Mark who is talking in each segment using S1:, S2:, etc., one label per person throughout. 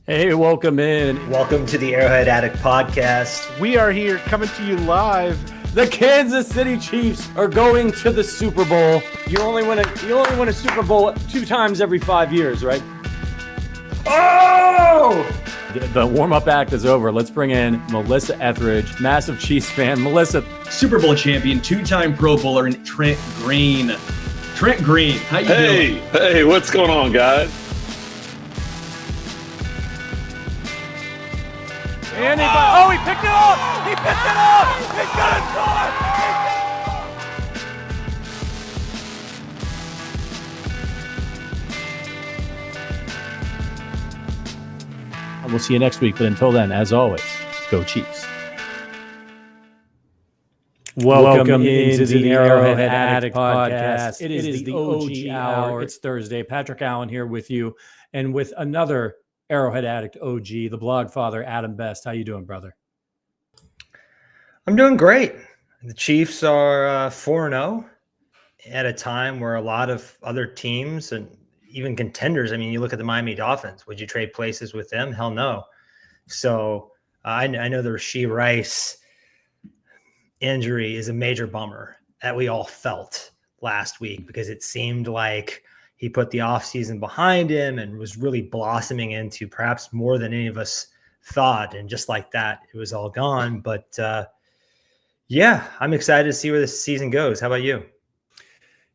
S1: Hey, welcome in.
S2: Welcome to the Arrowhead Addict podcast.
S3: We are here coming to you live.
S1: The Kansas City Chiefs are going to the Super Bowl. You only win a Super Bowl 2 times every 5 years, right?
S3: Oh!
S1: The warm-up act is over. Let's bring in Melissa Etheridge, massive Chiefs fan. Melissa,
S4: Super Bowl champion, 2-time Pro Bowler, and Trent Green. Trent Green, how you doing?
S5: Hey, what's going on, guys?
S1: and he picked it up! He picked it up! He's gonna score! And we'll see you next week, but until then, as always, go Chiefs. Welcome into the Arrowhead Addict podcast. It is the OG hour. It's Thursday. Patrick Allen here with you, and with another Arrowhead Addict OG, the blog father, Adam Best. How you doing, brother?
S2: I'm doing great. The Chiefs are 4-0 at a time where a lot of other teams and even contenders, I mean, you look at the Miami Dolphins. Would you trade places with them? Hell no. So I know the Rashee Rice injury is a major bummer that we all felt last week, because it seemed like he put the offseason behind him and was really blossoming into perhaps more than any of us thought. And just like that, it was all gone. But yeah, I'm excited to see where this season goes. How about you?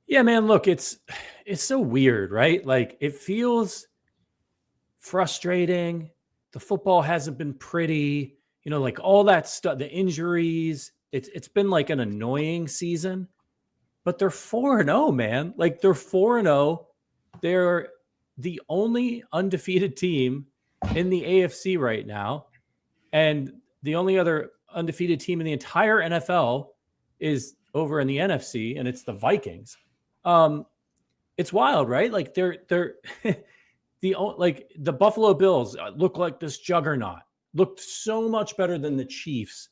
S1: Yeah, man, look, it's so weird, right? Like, it feels frustrating. The football hasn't been pretty, like all that stuff, the injuries. It's been like an annoying season, but they're 4-0, man. Like, they're 4-0. They're the only undefeated team in the AFC right now. And the only other undefeated team in the entire NFL is over in the NFC, and it's the Vikings. It's wild, right? Like, they're the Buffalo Bills look like this juggernaut, looked so much better than the Chiefs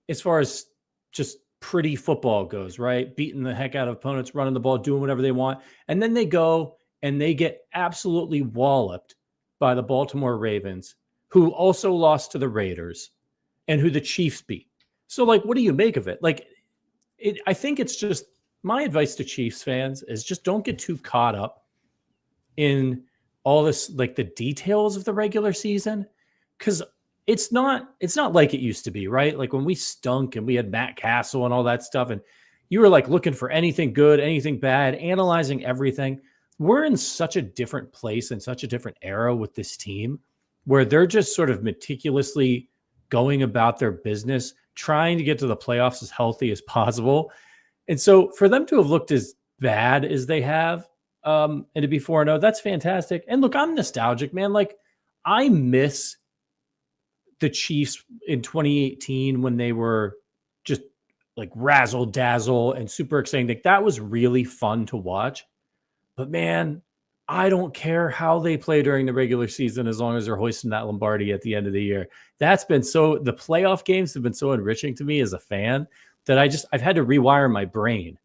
S1: as far as just pretty football goes, right? Beating the heck out of opponents, running the ball, doing whatever they want. And then they go and they get absolutely walloped by the Baltimore Ravens, who also lost to the Raiders and who the Chiefs beat. So, like, what do you make of it? Like, I think it's just, my advice to Chiefs fans is just don't get too caught up in all this, like the details of the regular season, because it's not like it used to be, right? Like when we stunk and we had Matt Castle and all that stuff, and you were like looking for anything good, anything bad, analyzing everything. We're in such a different place and such a different era with this team, where they're just sort of meticulously going about their business, trying to get to the playoffs as healthy as possible. And so for them to have looked as bad as they have, and to be 4-0, that's fantastic. And look, I'm nostalgic, man. Like, I miss the Chiefs in 2018 when they were just like razzle dazzle and super exciting. Like, that was really fun to watch. But man, I don't care how they play during the regular season as long as they're hoisting that Lombardi at the end of the year. That's been the playoff games have been so enriching to me as a fan that I've had to rewire my brain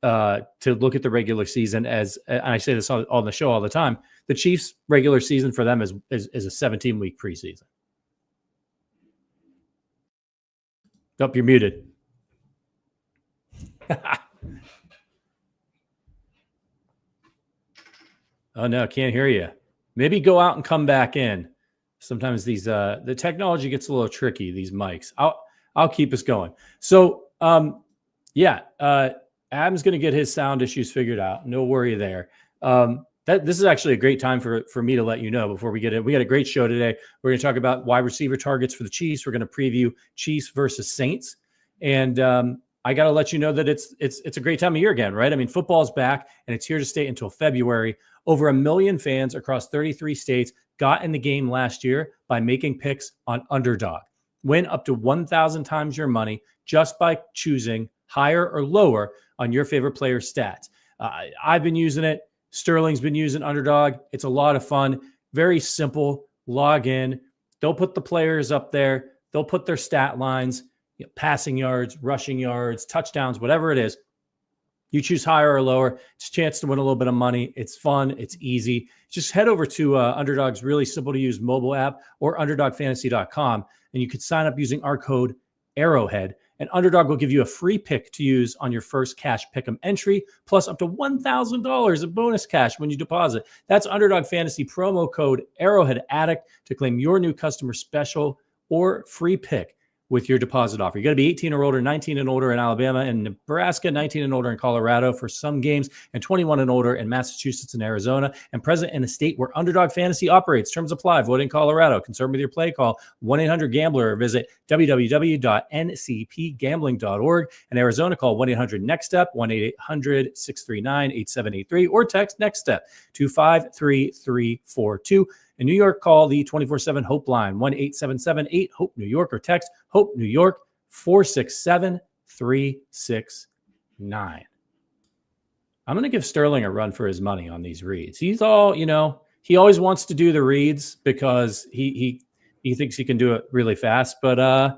S1: to look at the regular season as, and I say this on the show all the time, the Chiefs regular season for them is a 17-week preseason. Nope, you're muted. Oh no, can't hear you. Maybe go out and come back in. Sometimes these the technology gets a little tricky, these mics. I'll keep us going. So Adam's going to get his sound issues figured out. No worry there. This is actually a great time for me to let you know before we get in. We got a great show today. We're going to talk about wide receiver targets for the Chiefs. We're going to preview Chiefs versus Saints. And I got to let you know that it's a great time of year again, right? I mean, football's back and it's here to stay until February. Over 1 million fans across 33 states got in the game last year by making picks on Underdog. Win up to 1,000 times your money just by choosing higher or lower on your favorite player's stats. I've been using it. Sterling's been using Underdog. It's a lot of fun. Very simple. Log in. They'll put the players up there. They'll put their stat lines, passing yards, rushing yards, touchdowns, whatever it is. You choose higher or lower. It's a chance to win a little bit of money. It's fun. It's easy. Just head over to Underdog's really simple to use mobile app or underdogfantasy.com, and you could sign up using our code Arrowhead. And Underdog will give you a free pick to use on your first cash pick'em entry, plus up to $1,000 of bonus cash when you deposit. That's Underdog Fantasy promo code Arrowhead Addict to claim your new customer special or free pick with your deposit offer. You got to be 18 or older, 19 and older in Alabama and Nebraska, 19 and older in Colorado for some games, and 21 and older in Massachusetts and Arizona, and present in a state where Underdog Fantasy operates. Terms apply. Vote in Colorado. Concerned with your play? Call 1-800-GAMBLER or visit www.ncpgambling.org. In Arizona, call 1-800-NEXT-STEP, 1-800-639-8783, or text NEXT STEP to 53342. In New York, call the 24/7 Hope line, 1-877-8-HOPE-NEW YORK, or text HOPE New York 467-369. I'm going to give Sterling a run for his money on these reads. He's all, he always wants to do the reads because he thinks he can do it really fast, but I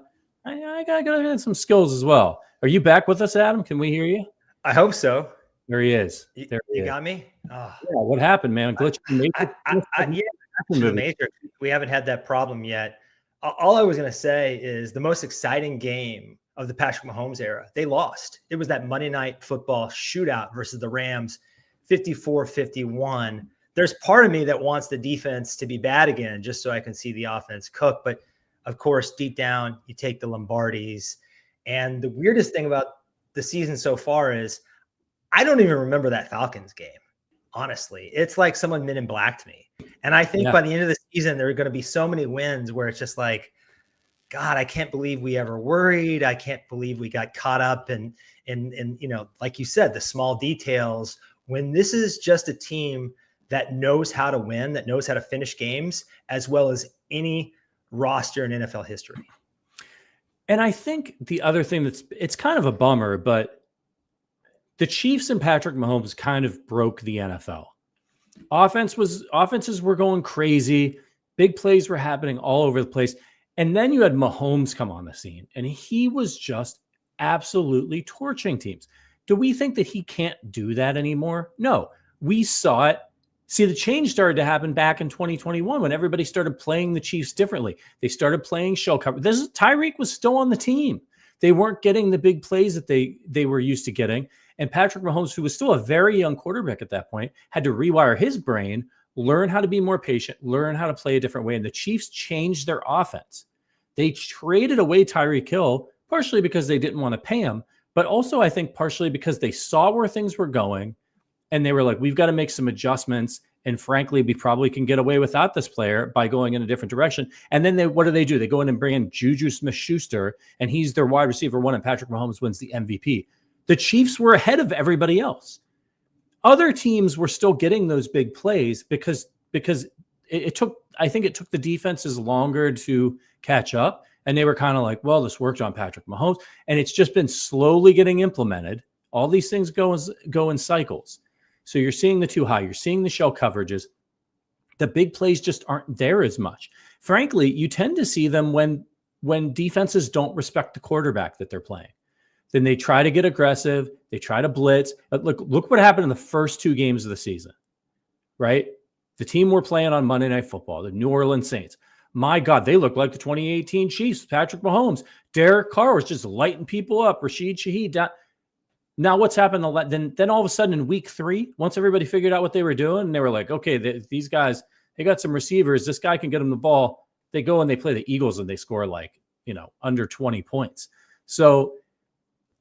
S1: got to get some skills as well. Are you back with us, Adam? Can we hear you?
S2: I hope so.
S1: There he is.
S2: You got me? Oh.
S1: Yeah, what happened, man? Glitch.
S2: The Matrix. We haven't had that problem yet. All I was going to say is the most exciting game of the Patrick Mahomes era, they lost. It was that Monday Night Football shootout versus the Rams, 54-51. There's part of me that wants the defense to be bad again just so I can see the offense cook. But, of course, deep down, you take the Lombardis. And the weirdest thing about the season so far is I don't even remember that Falcons game. Honestly, it's like someone Men in Blacked me. And I think by the end of the season, there are going to be so many wins where it's just like, God, I can't believe we ever worried. I can't believe we got caught up in like you said, the small details, when this is just a team that knows how to win, that knows how to finish games, as well as any roster in NFL history.
S1: And I think the other thing it's kind of a bummer, but the Chiefs and Patrick Mahomes kind of broke the NFL. Offenses were going crazy. Big plays were happening all over the place. And then you had Mahomes come on the scene, and he was just absolutely torching teams. Do we think that he can't do that anymore? No. We saw it. See, the change started to happen back in 2021 when everybody started playing the Chiefs differently. They started playing shell cover. Tyreek was still on the team. They weren't getting the big plays that they were used to getting. And Patrick Mahomes, who was still a very young quarterback at that point, had to rewire his brain, learn how to be more patient, learn how to play a different way. And the Chiefs changed their offense. They traded away Tyreek Hill, partially because they didn't want to pay him, but also I think partially because they saw where things were going. And they were like, we've got to make some adjustments. And frankly, we probably can get away without this player by going in a different direction. And then what do? They go in and bring in Juju Smith-Schuster, and he's their wide receiver one, and Patrick Mahomes wins the MVP. The Chiefs were ahead of everybody else. Other teams were still getting those big plays because it took the defenses longer to catch up. And they were kind of like, well, this worked on Patrick Mahomes. And it's just been slowly getting implemented. All these things go in cycles. So you're seeing the too high. You're seeing the shell coverages. The big plays just aren't there as much. Frankly, you tend to see them when defenses don't respect the quarterback that they're playing. Then they try to get aggressive. They try to blitz. Look what happened in the first two games of the season, right? The team we're playing on Monday Night Football, the New Orleans Saints. My God, they look like the 2018 Chiefs. Patrick Mahomes, Derek Carr was just lighting people up. Rashid Shaheed. Now what's happened? Then all of a sudden in week 3, once everybody figured out what they were doing, and they were like, okay, these guys, they got some receivers. This guy can get them the ball. They go and they play the Eagles and they score under 20 points. So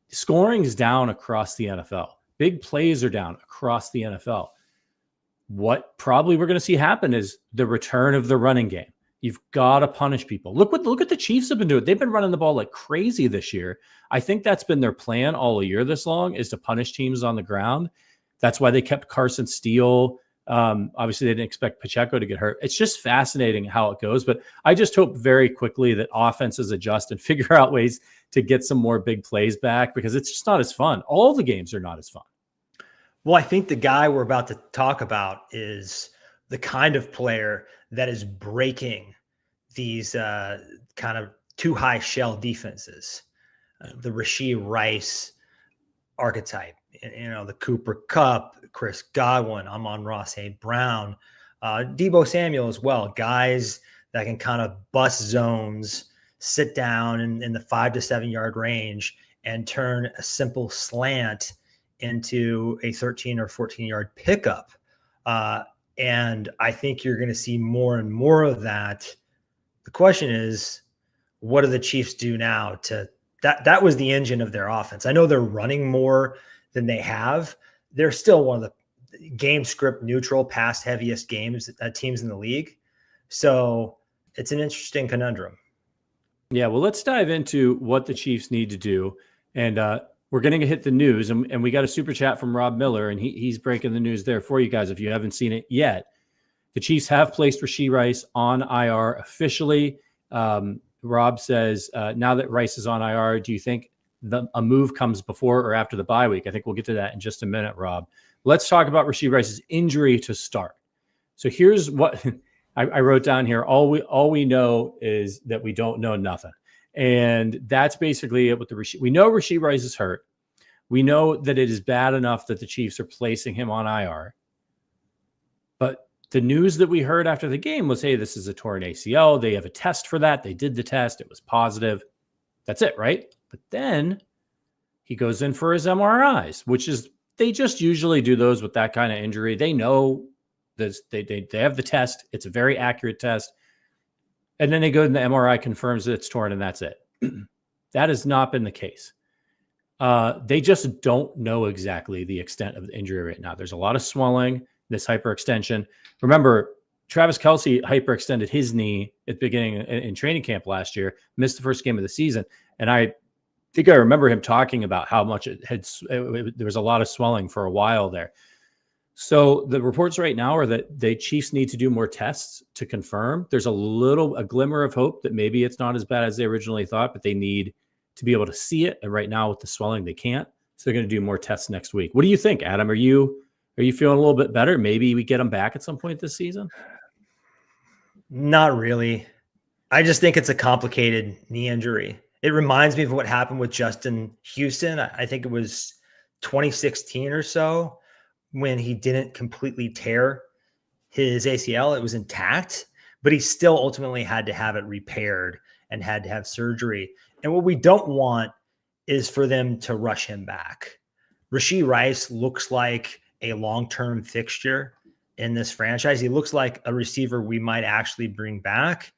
S1: scoring is down across the NFL. Big plays are down across the NFL. What probably we're going to see happen is the return of the running game. You've got to punish people. Look what the Chiefs have been doing. They've been running the ball like crazy this year. I think that's been their plan all year this long, is to punish teams on the ground. That's why they kept Carson Steele. Obviously, they didn't expect Pacheco to get hurt. It's just fascinating how it goes. But I just hope very quickly that offenses adjust and figure out ways to get some more big plays back, because it's just not as fun. All the games are not as fun.
S2: Well, I think the guy we're about to talk about is the kind of player that is breaking these kind of too high shell defenses, the Rashee Rice archetype. the Cooper Kupp, Chris Godwin, Amon-Ra St. Brown, Deebo Samuel as well, guys that can kind of bust zones, sit down in the 5 to 7 yard range and turn a simple slant into a 13 or 14 yard pickup. And I think you're going to see more and more of that. The question is, what do the Chiefs do now to that was the engine of their offense. I know they're running more than they have. They're still one of the game script neutral, pass heaviest teams in the league. So it's an interesting conundrum.
S1: Yeah, well, let's dive into what the Chiefs need to do. And we're going to hit the news. And we got a super chat from Rob Miller, and he's breaking the news there for you guys if you haven't seen it yet. The Chiefs have placed Rashee Rice on IR officially. Rob says, now that Rice is on IR, do you think a move comes before or after the bye week? I think we'll get to that in just a minute, Rob. Let's talk about Rashee Rice's injury to start. So here's what I wrote down here. All we know is that we don't know nothing. And that's basically it with the Rashee. We know Rashee Rice is hurt. We know that it is bad enough that the Chiefs are placing him on IR. But the news that we heard after the game was, hey, this is a torn ACL. They have a test for that. They did the test. It was positive. That's it, right? But then he goes in for his MRIs, which is, they just usually do those with that kind of injury. They know this, they have the test. It's a very accurate test. And then they go and the MRI confirms that it's torn and that's it. That has not been the case. They just don't know exactly the extent of the injury right now. There's a lot of swelling, this hyperextension. Remember, Travis Kelce hyperextended his knee at the beginning in training camp last year, missed the first game of the season. And I think I remember him talking about how much there was a lot of swelling for a while there. So the reports right now are that the Chiefs need to do more tests to confirm. There's a glimmer of hope that maybe it's not as bad as they originally thought, but they need to be able to see it. And right now with the swelling, they can't. So they're going to do more tests next week. What do you think, Adam? Are you feeling a little bit better? Maybe we get him back at some point this season?
S2: Not really. I just think it's a complicated knee injury. It reminds me of what happened with Justin Houston. I think it was 2016 or so when he didn't completely tear his ACL. It was intact, but he still ultimately had to have it repaired and had to have surgery. And what we don't want is for them to rush him back. Rashee Rice looks like a long-term fixture in this franchise. He looks like a receiver we might actually bring back.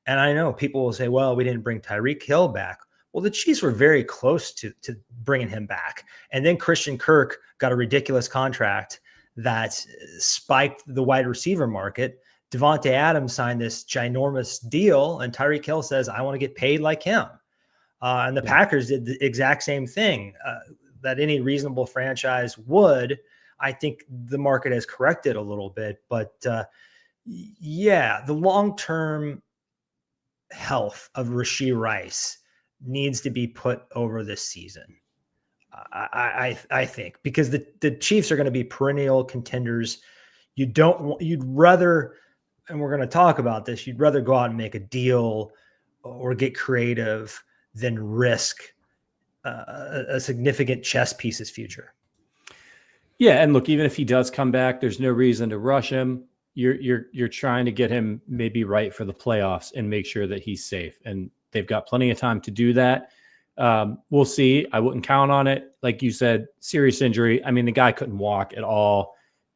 S2: And I know people will say, well, we didn't bring Tyreek Hill back. Well, the Chiefs were very close to bringing him back. And then Christian Kirk got a ridiculous contract that spiked the wide receiver market. Davante Adams signed this ginormous deal, and Tyreek Hill says, I want to get paid like him. And the Packers did the exact same thing that any reasonable franchise would. I think the market has corrected a little bit. But, the long-term health of Rashee Rice needs to be put over this season. I think, because the Chiefs are going to be perennial contenders. You'd rather, and we're going to talk about this, you'd rather go out and make a deal or get creative than risk a significant chess piece's future.
S1: Yeah, and look, even if he does come back, there's no reason to rush him. You're trying to get him maybe right for the playoffs and make sure that he's safe. And they've got plenty of time to do that. We'll see. I wouldn't count on it. Like you said, serious injury. I mean, the guy couldn't walk at all.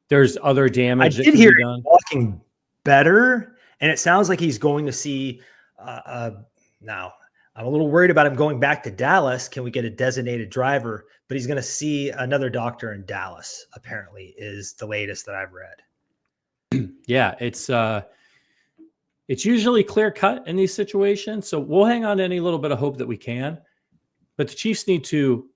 S1: There's other damage.
S2: I did hear him walking better, and it sounds like he's going to see. Now, I'm a little worried about him going back to Dallas. Can we get a designated driver? But he's going to see another doctor in Dallas, apparently, is the latest that I've read.
S1: Yeah, it's usually clear cut in these situations. So we'll hang on to any little bit of hope that we can. But the Chiefs need to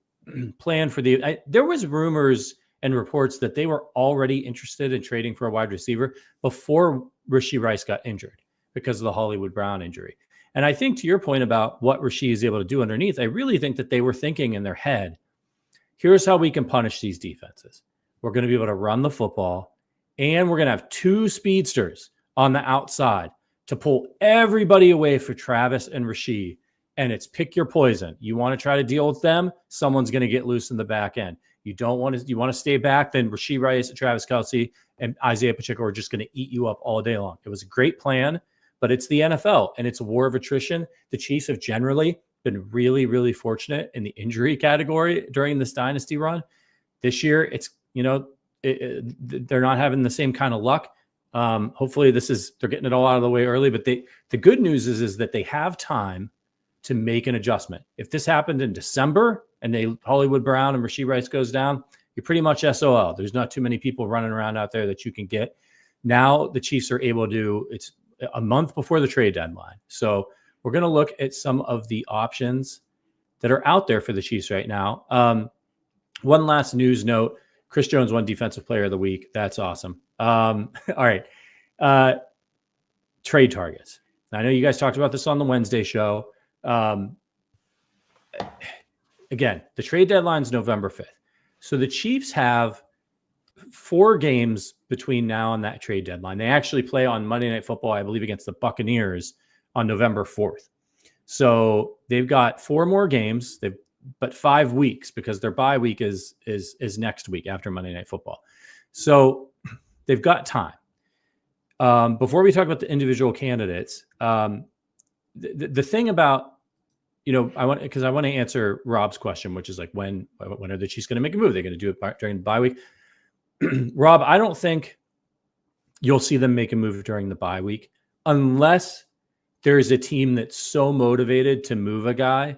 S1: plan for there was rumors and reports that they were already interested in trading for a wide receiver before Rashee Rice got injured because of the Hollywood Brown injury. And I think to your point about what Rashee is able to do underneath, I really think that they were thinking in their head, here's how we can punish these defenses. We're going to be able to run the football, and we're going to have two speedsters on the outside to pull everybody away for Travis and Rashee. And it's pick your poison. You want to try to deal with them, someone's going to get loose in the back end. you want to stay back, then Rashee Rice, Travis Kelce, and Isaiah Pacheco are just going to eat you up all day long. It was a great plan, but it's the NFL and it's a war of attrition. The Chiefs have generally been really, really fortunate in the injury category during this dynasty run. This year, it's, they're not having the same kind of luck. Hopefully they're getting it all out of the way early, but the good news is that they have time to make an adjustment. If this happened in December and Hollywood Brown and Rashee Rice goes down, you're pretty much SOL. There's not too many people running around out there that you can get. Now the Chiefs are able to, it's a month before the trade deadline. So we're going to look at some of the options that are out there for the Chiefs right now. One last news note, Chris Jones won Defensive Player of the Week. That's awesome. All right. Trade targets. I know you guys talked about this on the Wednesday show. Again, the trade deadline is November 5th. So the Chiefs have 4 games between now and that trade deadline. They actually play on Monday Night Football, I believe, against the Buccaneers on November 4th. So they've got 4 more games, but 5 weeks because their bye week is next week after Monday Night Football. So they've got time. Before we talk about the individual candidates, the thing about, I want to answer Rob's question, which is like, when are the Chiefs going to make a move? They're going to do it during the bye week. Rob, I don't think you'll see them make a move during the bye week unless there's a team that's so motivated to move a guy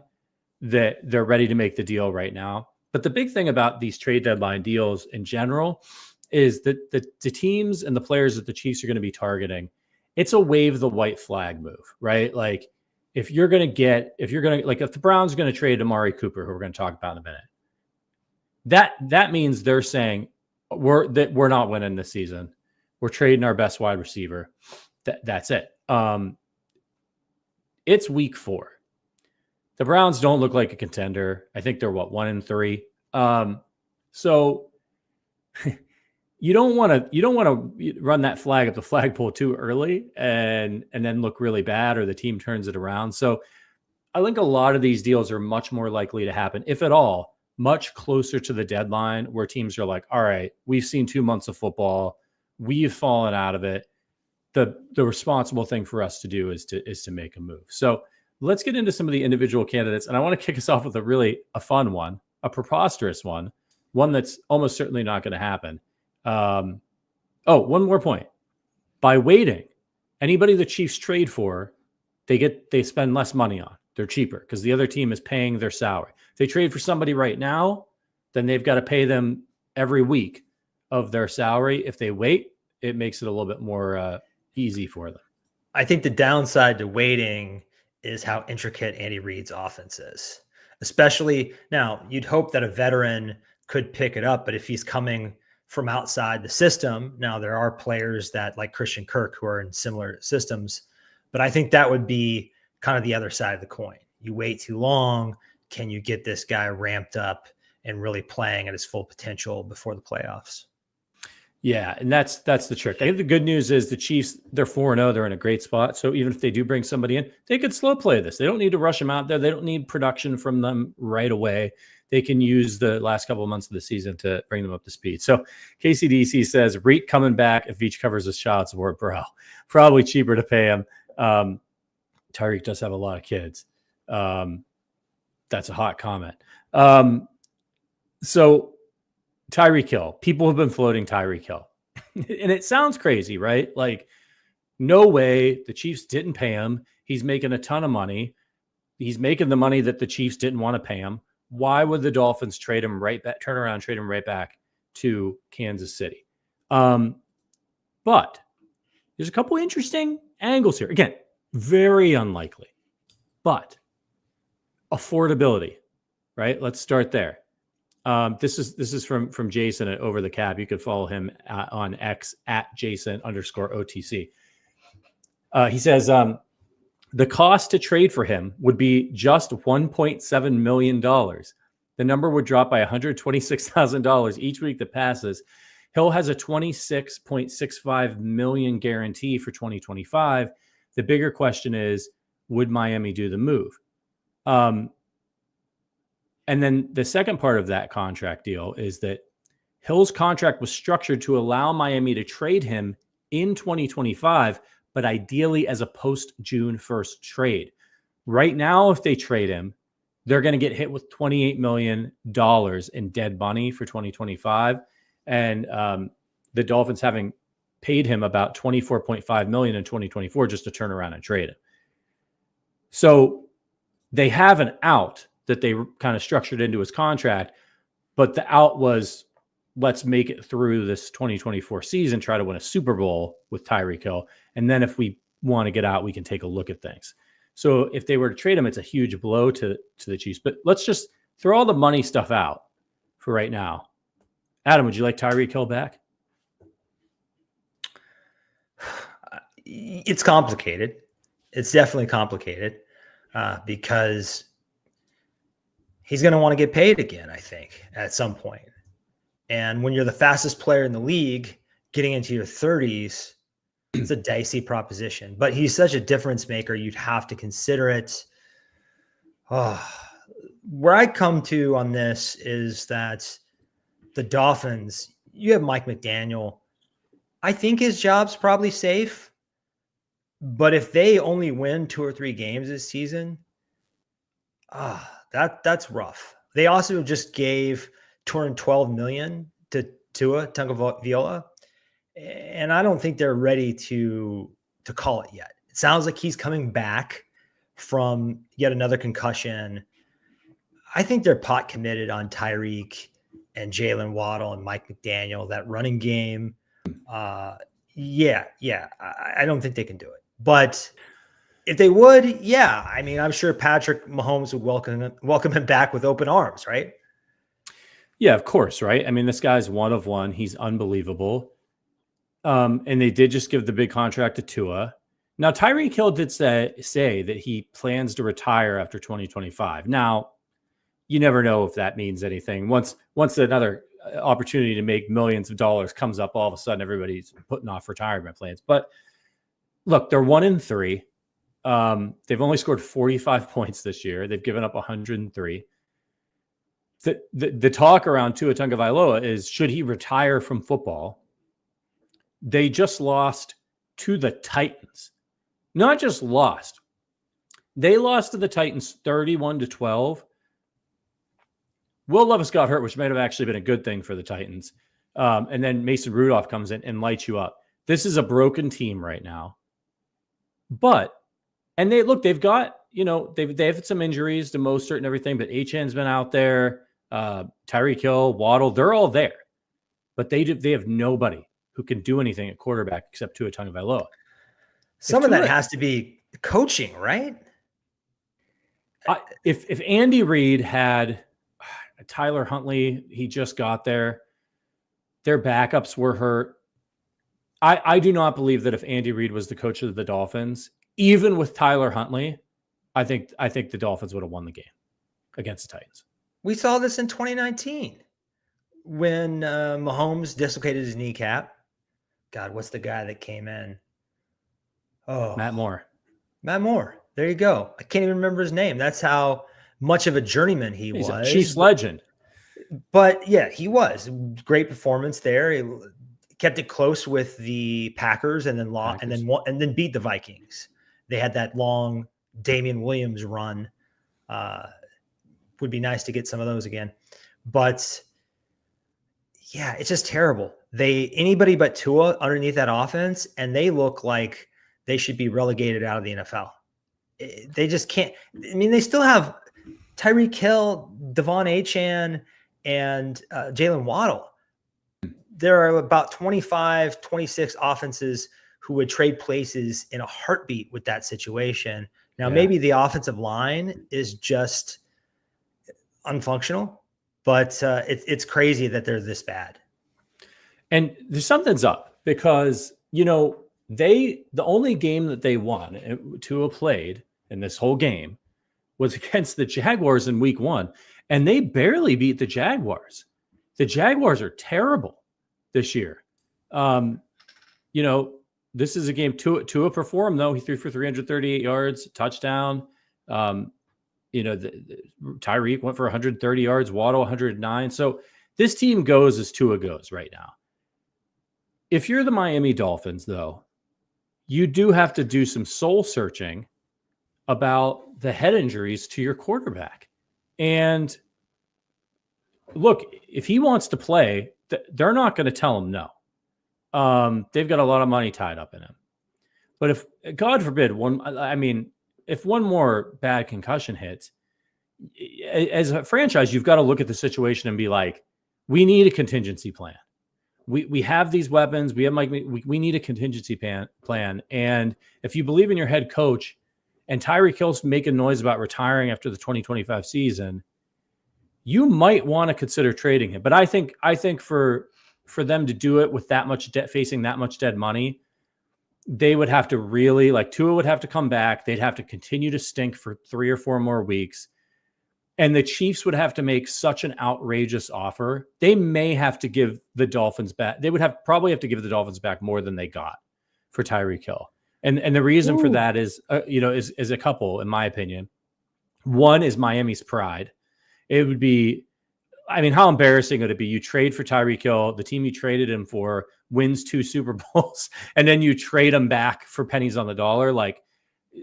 S1: that they're ready to make the deal right now. But the big thing about these trade deadline deals in general is that the teams and the players that the Chiefs are going to be targeting, it's a wave the white flag move, right? Like if the Browns are going to trade Amari Cooper, who we're going to talk about in a minute, that means they're saying we're not winning this season. We're trading our best wide receiver. That's it. It's week 4. The Browns don't look like a contender. I think they're 1-3. So you don't want to run that flag up the flagpole too early and then look really bad or the team turns it around. So I think a lot of these deals are much more likely to happen, if at all, much closer to the deadline where teams are like, all right, we've seen 2 months of football. We've fallen out of it. The responsible thing for us to do is to make a move. So let's get into some of the individual candidates. And I want to kick us off with a fun one, a preposterous one that's almost certainly not going to happen. One more point. By waiting, anybody the Chiefs trade for, they spend less money on. They're cheaper because the other team is paying their salary. If they trade for somebody right now, then they've got to pay them every week of their salary. If they wait, it makes it a little bit more easy for them.
S2: I think the downside to waiting is how intricate Andy Reid's offense is. Especially now, you'd hope that a veteran could pick it up, but if he's coming from outside the system, now there are players that like Christian Kirk who are in similar systems, but I think that would be kind of the other side of the coin. You wait too long. Can you get this guy ramped up and really playing at his full potential before the playoffs?
S1: Yeah, and that's the trick. I think the good news is the Chiefs, they're 4-0. They're in a great spot. So even if they do bring somebody in, they could slow play this. They don't need to rush them out there. They don't need production from them right away. They can use the last couple of months of the season to bring them up to speed. So KCDC says, Reek coming back if Veach covers his child support, bro. Probably cheaper to pay him. Tyreek does have a lot of kids. That's a hot comment. So Tyreek Hill, people have been floating Tyreek Hill. And it sounds crazy, right? Like, no way the Chiefs didn't pay him. He's making a ton of money. He's making the money that the Chiefs didn't want to pay him. Why would the Dolphins trade him right back, turn around, trade him right back to Kansas City? But there's a couple interesting angles here. Again, very unlikely, but affordability, right? Let's start there. This is from Jason at Over the Cap. You could follow him on X at Jason_OTC. He says, the cost to trade for him would be just $1.7 million. The number would drop by $126,000 each week that passes. Hill has a $26.65 million guarantee for 2025. The bigger question is, would Miami do the move? And then the second part of that contract deal is that Hill's contract was structured to allow Miami to trade him in 2025, but ideally as a post-June 1st trade. Right now, if they trade him, they're going to get hit with $28 million in dead money for 2025. And the Dolphins having paid him about $24.5 million in 2024 just to turn around and trade him. So they have an out that they kind of structured into his contract, but the out was, let's make it through this 2024 season, try to win a Super Bowl with Tyreek Hill. And then if we want to get out, we can take a look at things. So if they were to trade him, it's a huge blow to the Chiefs. But let's just throw all the money stuff out for right now. Adam, would you like Tyreek Hill back?
S2: It's complicated. It's definitely complicated because he's going to want to get paid again, I think, at some point. And when you're the fastest player in the league, getting into your 30s, it's a dicey proposition. But he's such a difference maker, you'd have to consider it. Where I come to on this is that the Dolphins, you have Mike McDaniel. I think his job's probably safe. But if they only win 2 or 3 games this season, that's rough. They also just gave $212 million to Tua Tagovailoa, and I don't think they're ready to call it yet. It sounds like he's coming back from yet another concussion. I think they're pot committed on Tyreek and Jalen Waddle and Mike McDaniel, that running game. I don't think they can do it. But if they would, yeah, I mean, I'm sure Patrick Mahomes would welcome him back with open arms, right?
S1: Yeah, of course, right? I mean, this guy's one of one. He's unbelievable. And they did just give the big contract to Tua. Now, Tyreek Hill did say that he plans to retire after 2025. Now, you never know if that means anything. Once another opportunity to make millions of dollars comes up, all of a sudden everybody's putting off retirement plans. But look, they're 1-3. They've only scored 45 points this year. They've given up 103. The talk around Tua Tagovailoa is, should he retire from football? They just lost to the Titans. Not just lost. They lost to the Titans 31-12. Will Levis got hurt, which might have actually been a good thing for the Titans. And then Mason Rudolph comes in and lights you up. This is a broken team right now. They've got, they've had some injuries to Mostert and everything, but Achan's been out there. Tyreek Hill, Waddle, they're all there. But they have nobody who can do anything at quarterback except Tua Tagovailoa.
S2: Some of that has to be coaching, right?
S1: If Andy Reid had Tyler Huntley, he just got there. Their backups were hurt. I do not believe that if Andy Reid was the coach of the Dolphins, even with Tyler Huntley, I think the Dolphins would have won the game against the Titans.
S2: We saw this in 2019 when Mahomes dislocated his kneecap. God, what's the guy that came in? Oh,
S1: Matt Moore.
S2: There you go. I can't even remember his name. That's how much of a journeyman he's was.
S1: A Chiefs legend.
S2: But yeah, he was. Great performance there. He kept it close with the Packers and then beat the Vikings. They had that long Damian Williams run. Would be nice to get some of those again. But yeah, it's just terrible. Anybody but Tua underneath that offense, and they look like they should be relegated out of the NFL. They just can't. I mean, they still have Tyreek Hill, Davante Adams, and Jalen Waddle. There are about 25, 26 offenses who would trade places in a heartbeat with that situation. Now, maybe the offensive line is just unfunctional, but it's crazy that they're this bad.
S1: And there's something's up because, the only game that they won, Tua played in this whole game, was against the Jaguars in week 1. And they barely beat the Jaguars. The Jaguars are terrible this year. This is a game Tua performed, though. He threw for 338 yards, touchdown. Tyreek went for 130 yards, Waddle 109. So this team goes as Tua goes right now. If you're the Miami Dolphins, though, you do have to do some soul searching about the head injuries to your quarterback. And look, if he wants to play, they're not going to tell him no. They've got a lot of money tied up in him. But if, God forbid, if one more bad concussion hits, as a franchise, you've got to look at the situation and be like, we need a contingency plan. We have these weapons. We need a contingency plan. And if you believe in your head coach and Tyreek Hill's making noise about retiring after the 2025 season, you might want to consider trading him. But I think for them to do it with that much debt, facing that much dead money, they would have to really, like, Tua would have to come back. They'd have to continue to stink for 3 or 4 more weeks. And the Chiefs would have to make such an outrageous offer. They may have to give the Dolphins back. They would probably have to give the Dolphins back more than they got for Tyreek Hill. And the reason for that is a couple, in my opinion. One is Miami's pride. It would be, how embarrassing would it be? You trade for Tyreek Hill, the team you traded him for wins 2 Super Bowls, and then you trade him back for pennies on the dollar.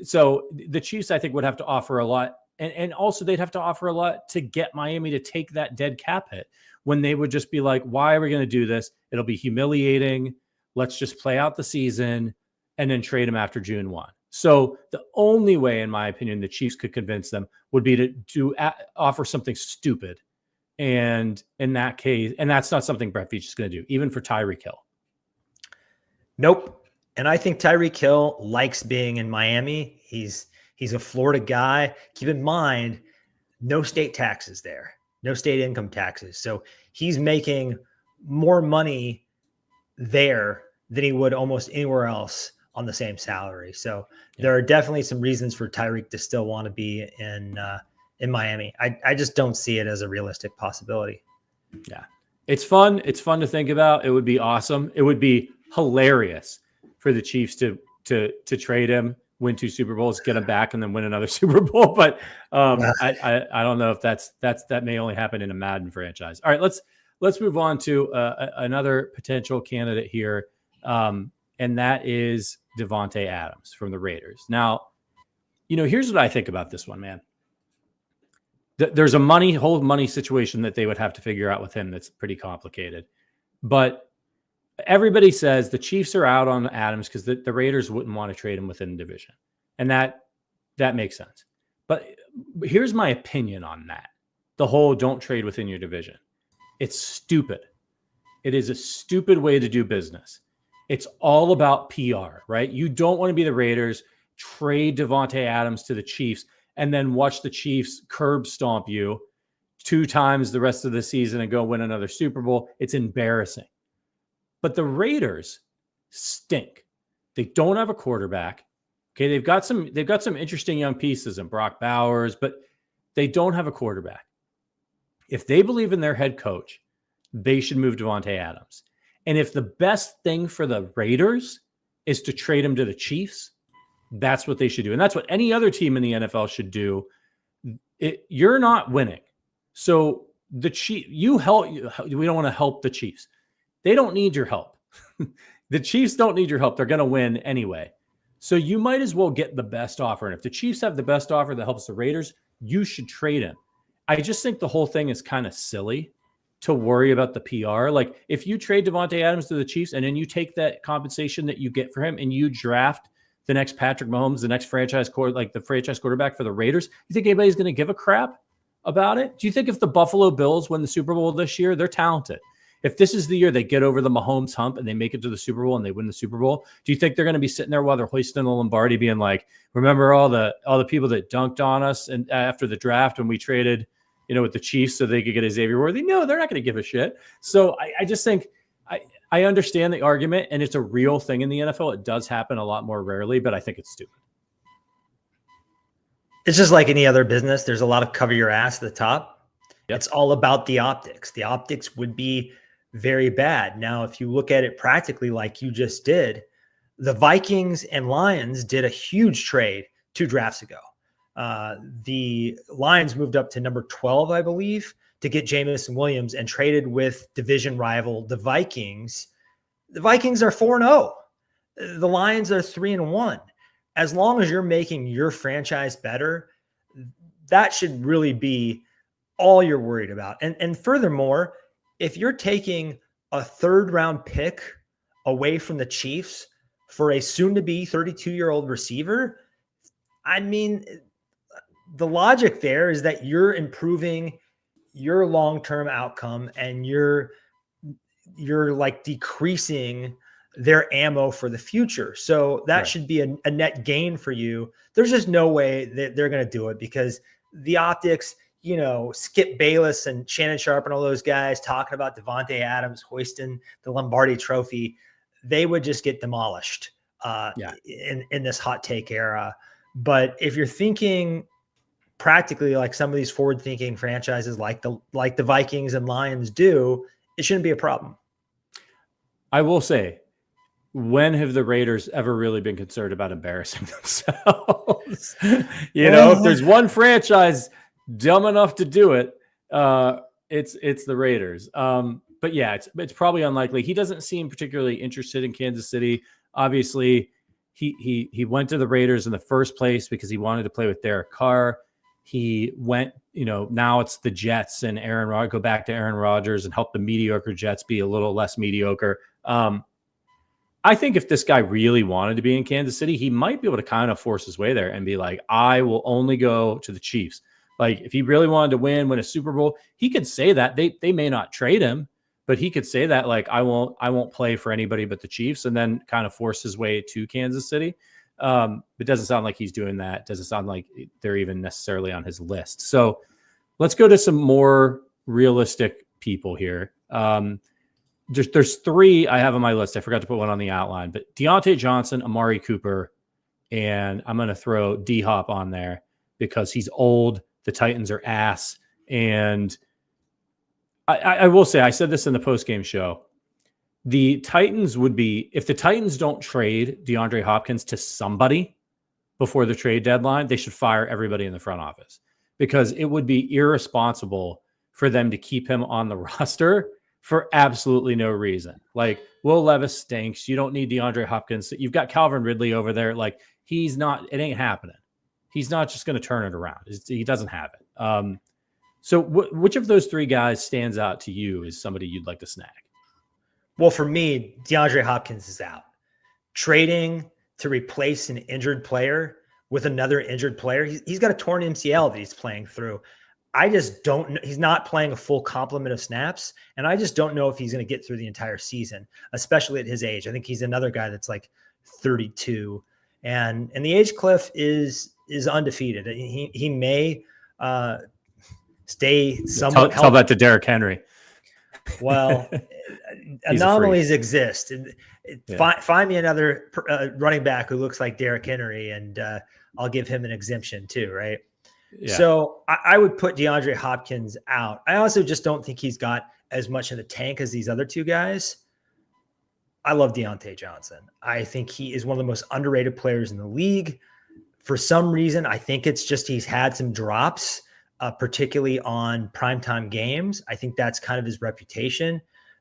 S1: So the Chiefs, I think, would have to offer a lot. And also they'd have to offer a lot to get Miami to take that dead cap hit, when they would just be like, why are we going to do this? It'll be humiliating. Let's just play out the season and then trade him after June 1. So the only way, in my opinion, the Chiefs could convince them would be to offer something stupid. And in that case, and that's not something Brett Veach is going to do, even for Tyreek Hill.
S2: Nope. And I think Tyreek Hill likes being in Miami. He's a Florida guy. Keep in mind, no state taxes there, no state income taxes. So he's making more money there than he would almost anywhere else on the same salary. So there are definitely some reasons for Tyreek to still want to be in Miami. I just don't see it as a realistic possibility.
S1: Yeah. It's fun. It's fun to think about. It would be awesome. It would be hilarious for the Chiefs to trade him, win 2 Super Bowls, get him back, and then win another Super Bowl. But I don't know if that may only happen in a Madden franchise. All right, let's move on to another potential candidate here, and that is Davante Adams from the Raiders. Now, here's what I think about this one, man. There's a whole money situation that they would have to figure out with him that's pretty complicated. But everybody says the Chiefs are out on Adams because the Raiders wouldn't want to trade him within the division. And that makes sense. But here's my opinion on that. The whole don't trade within your division. It's stupid. It is a stupid way to do business. It's all about PR, right? You don't want to be the Raiders, trade Davante Adams to the Chiefs, and then watch the Chiefs curb stomp you 2 times the rest of the season and go win another Super Bowl. It's embarrassing. But the Raiders stink. They don't have a quarterback. Okay, they've got some interesting young pieces in Brock Bowers, but they don't have a quarterback. If they believe in their head coach, they should move Davante Adams. And if the best thing for the Raiders is to trade him to the Chiefs, that's what they should do. And that's what any other team in the NFL should do. You're not winning. So the Chiefs, we don't want to help the Chiefs. They don't need your help. The Chiefs don't need your help. They're going to win anyway. So you might as well get the best offer. And if the Chiefs have the best offer that helps the Raiders, you should trade him. I just think the whole thing is kind of silly to worry about the PR. Like, if you trade Davante Adams to the Chiefs and then you take that compensation that you get for him and you draft the next Patrick Mahomes, the next franchise quarterback for the Raiders, you think anybody's going to give a crap about it? Do you think if the Buffalo Bills win the Super Bowl this year, they're talented? If this is the year they get over the Mahomes hump and they make it to the Super Bowl and they win the Super Bowl, do you think they're going to be sitting there while they're hoisting the Lombardi being like, remember all the people that dunked on us and after the draft when we traded, with the Chiefs so they could get Xavier Worthy? No, they're not going to give a shit. So I just think I understand the argument, and it's a real thing in the NFL. It does happen a lot more rarely, but I think it's stupid.
S2: It's just like any other business. There's a lot of cover your ass at the top. Yep. It's all about the optics. The optics would be very bad. Now, if you look at it practically like you just did, the Vikings and Lions did a huge trade 2 drafts ago. The Lions moved up to number 12, I believe, to get Jamison Williams and traded with division rival, the Vikings. The Vikings are 4-0. The Lions are 3-1. As long as you're making your franchise better, that should really be all you're worried about. And furthermore, if you're taking a 3rd-round pick away from the Chiefs for a soon-to-be 32-year-old receiver, I mean, the logic there is that you're improving your long-term outcome and you're like decreasing their ammo for the future. So that should be a net gain for you. There's just no way that they're going to do it because the optics, Skip Bayless and Shannon Sharp and all those guys talking about Davante Adams hoisting the Lombardi trophy, they would just get demolished in this hot take era. But if you're thinking practically like some of these forward-thinking franchises like the Vikings and Lions do, it shouldn't be a problem.
S1: I will say, when have the Raiders ever really been concerned about embarrassing themselves? If there's one franchise dumb enough to do it, it's the Raiders. But yeah, it's probably unlikely. He doesn't seem particularly interested in Kansas City. Obviously, he went to the Raiders in the first place because he wanted to play with Derek Carr. He went, now it's the Jets and go back to Aaron Rodgers and help the mediocre Jets be a little less mediocre. I think if this guy really wanted to be in Kansas City, he might be able to kind of force his way there and be like, I will only go to the Chiefs. Like if he really wanted to win a Super Bowl, he could say that. They may not trade him, but he could say that like, I won't play for anybody but the Chiefs, and then kind of force his way to Kansas City. It doesn't sound like he's doing that. Doesn't sound like they're even necessarily on his list. So let's go to some more realistic people here. There's 3 I have on my list. I forgot to put one on the outline, but Deontay Johnson, Amari Cooper, and I'm going to throw D-Hop on there because he's old. The Titans are ass. And I will say, I said this in the post-game show, the Titans would be, if the Titans don't trade DeAndre Hopkins to somebody before the trade deadline, they should fire everybody in the front office because it would be irresponsible for them to keep him on the roster for absolutely no reason. Like, Will Levis stinks. You don't need DeAndre Hopkins. You've got Calvin Ridley over there. Like, it ain't happening. He's not just going to turn it around. He doesn't have it. So which of those 3 guys stands out to you as somebody you'd like to snag?
S2: Well, for me, DeAndre Hopkins is out. Trading to replace an injured player with another injured player, he's got a torn MCL that he's playing through. I just don't know. He's not playing a full complement of snaps, and I just don't know if he's going to get through the entire season, especially at his age. I think he's another guy that's like 32, and the age cliff is undefeated. He may stay somewhat.
S1: Tell that to Derrick Henry.
S2: Well, anomalies exist. Find me another running back who looks like Derrick Henry, and I'll give him an exemption too, right? Yeah. So I would put DeAndre Hopkins out. I also just don't think he's got as much in the tank as these other 2 guys. I love Deontay Johnson. I think he is one of the most underrated players in the league. For some reason, I think it's just he's had some drops, particularly on primetime games. I think that's kind of his reputation.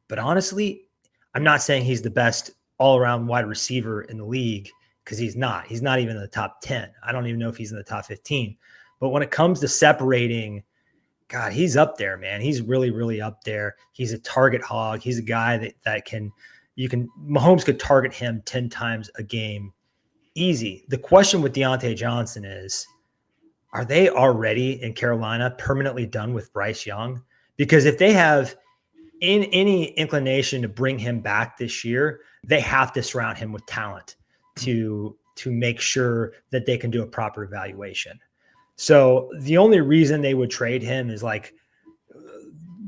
S2: But honestly, I'm not saying he's the best all-around wide receiver in the league because he's not. He's not even in the top 10. I don't even know if he's in the top 15. But when it comes to separating, God, he's up there, man. He's really, really up there. He's a target hog. He's a guy that Mahomes could target him 10 times a game. Easy. The question with Deontay Johnson is, are they already in Carolina permanently done with Bryce Young? Because if they have any inclination to bring him back this year, they have to surround him with talent to make sure that they can do a proper evaluation. So the only reason they would trade him is like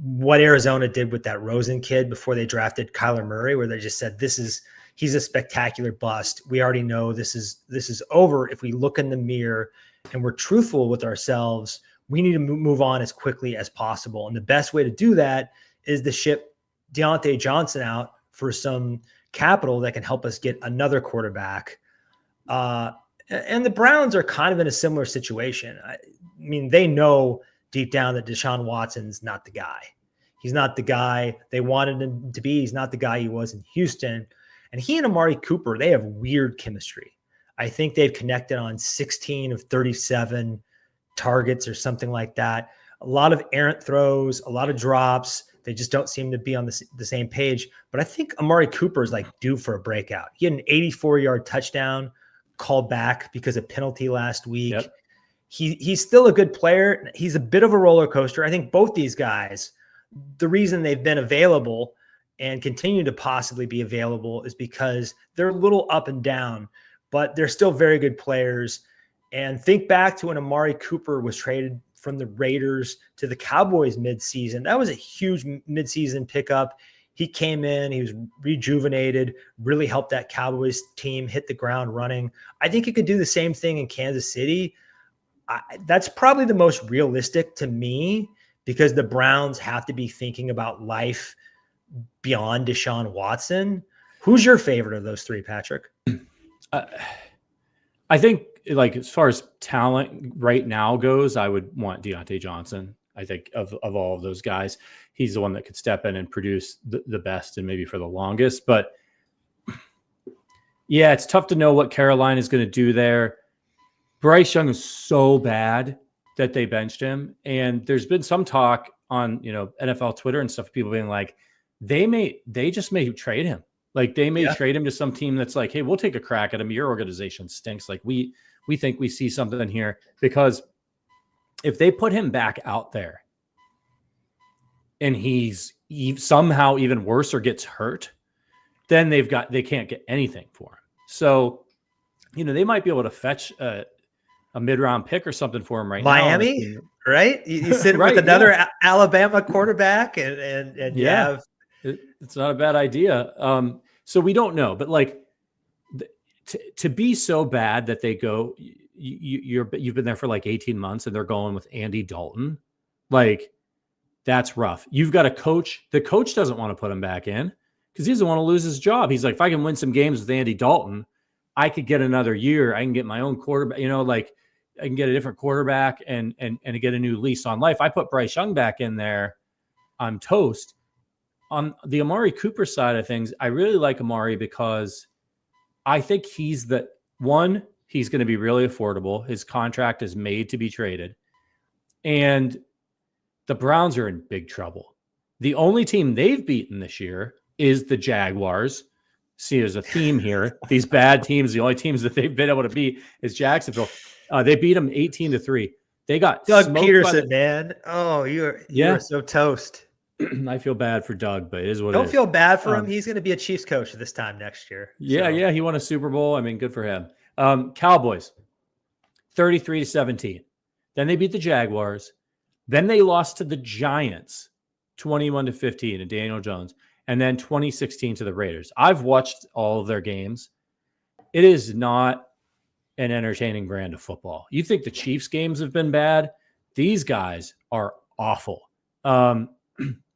S2: what Arizona did with that Rosen kid before they drafted Kyler Murray, where they just said, he's a spectacular bust. We already know this is over. If we look in the mirror and we're truthful with ourselves, we need to move on as quickly as possible. And the best way to do that is to ship Deontay Johnson out for some capital that can help us get another quarterback. And the Browns are kind of in a similar situation. I mean, they know deep down that Deshaun Watson's not the guy. He's not the guy they wanted him to be. He's not the guy he was in Houston. And he and Amari Cooper, they have weird chemistry. I think they've connected on 16 of 37 targets or something like that. A lot of errant throws, a lot of drops. They just don't seem to be on the same page. But I think Amari Cooper is like due for a breakout. He had an 84-yard touchdown called back because of penalty last week.
S1: Yep.
S2: He's still a good player. He's a bit of a roller coaster. I think both these guys, the reason they've been available and continue to possibly be available is because they're a little up and down, but they're still very good players. And think back to when Amari Cooper was traded from the Raiders to the Cowboys midseason. That was a huge midseason pickup. He came in, he was rejuvenated, really helped that Cowboys team hit the ground running. I think he could do the same thing in Kansas City. That's probably the most realistic to me because the Browns have to be thinking about life beyond Deshaun Watson. Who's your favorite of those three, Patrick?
S1: I think, like, as far as talent right now goes, I would want Deontay Johnson. I think of all of those guys, he's the one that could step in and produce the best and maybe for the longest. But yeah, it's tough to know what Carolina is going to do there. Bryce Young is so bad that they benched him. And there's been some talk on, NFL Twitter and stuff, people being like, they just may trade him. Like they may trade him to some team that's like, hey, we'll take a crack at him. Your organization stinks. Like we think we see something here, because if they put him back out there and he's somehow even worse or gets hurt, then they can't get anything for him. So, they might be able to fetch a mid-round pick or something for him
S2: Miami,
S1: now.
S2: right? You sit with another Alabama quarterback and
S1: it's not a bad idea. So we don't know, but like to be so bad that they go, you've been there for like 18 months and they're going with Andy Dalton. Like that's rough. You've got a coach. The coach doesn't want to put him back in because he doesn't want to lose his job. He's like, if I can win some games with Andy Dalton, I could get another year. I can get my own quarterback, like I can get a different quarterback and get a new lease on life. I put Bryce Young back in there, I'm toast. On the Amari Cooper side of things, I really like Amari because I think he's going to be really affordable. His contract is made to be traded. And the Browns are in big trouble. The only team they've beaten this year is the Jaguars. See, there's a theme here. These bad teams, the only teams that they've been able to beat is Jacksonville. They beat them 18-3. They got
S2: Doug Peterson, man. Oh, you're so toast.
S1: I feel bad for Doug, but it is what
S2: Don't
S1: it is.
S2: feel bad for him. He's going to be a Chiefs coach this time next year.
S1: Yeah, he won a Super Bowl. I mean, good for him. Cowboys, 33-17. Then they beat the Jaguars. Then they lost to the Giants, 21-15 and Daniel Jones. And then 2016 to the Raiders. I've watched all of their games. It is not an entertaining brand of football. You think the Chiefs games have been bad? These guys are awful.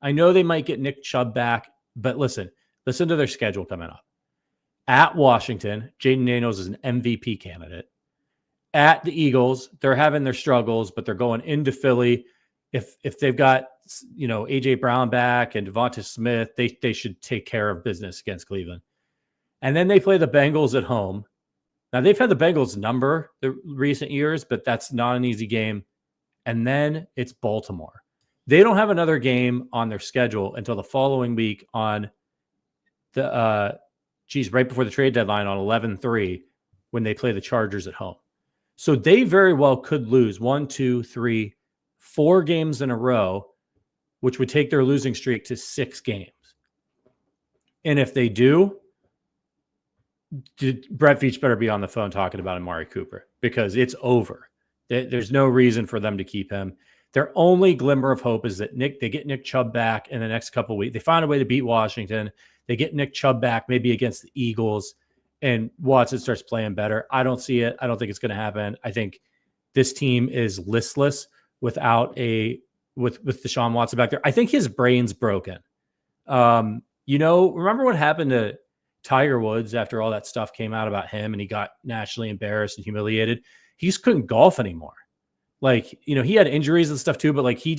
S1: I know they might get Nick Chubb back, but listen to their schedule coming up. At Washington, Jaden Daniels is an MVP candidate. At the Eagles, they're having their struggles, but they're going into Philly. If they've got AJ Brown back and Devonta Smith, they should take care of business against Cleveland. And then they play the Bengals at home. Now they've had the Bengals number the recent years, but that's not an easy game. And then it's Baltimore. They don't have another game on their schedule until the following week on the right before the trade deadline on 11-3 when they play the Chargers at home. So they very well could lose 1, 2, 3, 4 games in a row, which would take their losing streak to 6 games. And if they do, Brett Veach better be on the phone talking about Amari Cooper because it's over. There's no reason for them to keep him. Their only glimmer of hope is that they get Nick Chubb back in the next couple of weeks. They find a way to beat Washington. They get Nick Chubb back maybe against the Eagles, and Watson starts playing better. I don't see it. I don't think it's going to happen. I think this team is listless without with Deshaun Watson back there. I think his brain's broken. Remember what happened to Tiger Woods, after all that stuff came out about him and he got nationally embarrassed and humiliated, he just couldn't golf anymore. Like, he had injuries and stuff too, but like he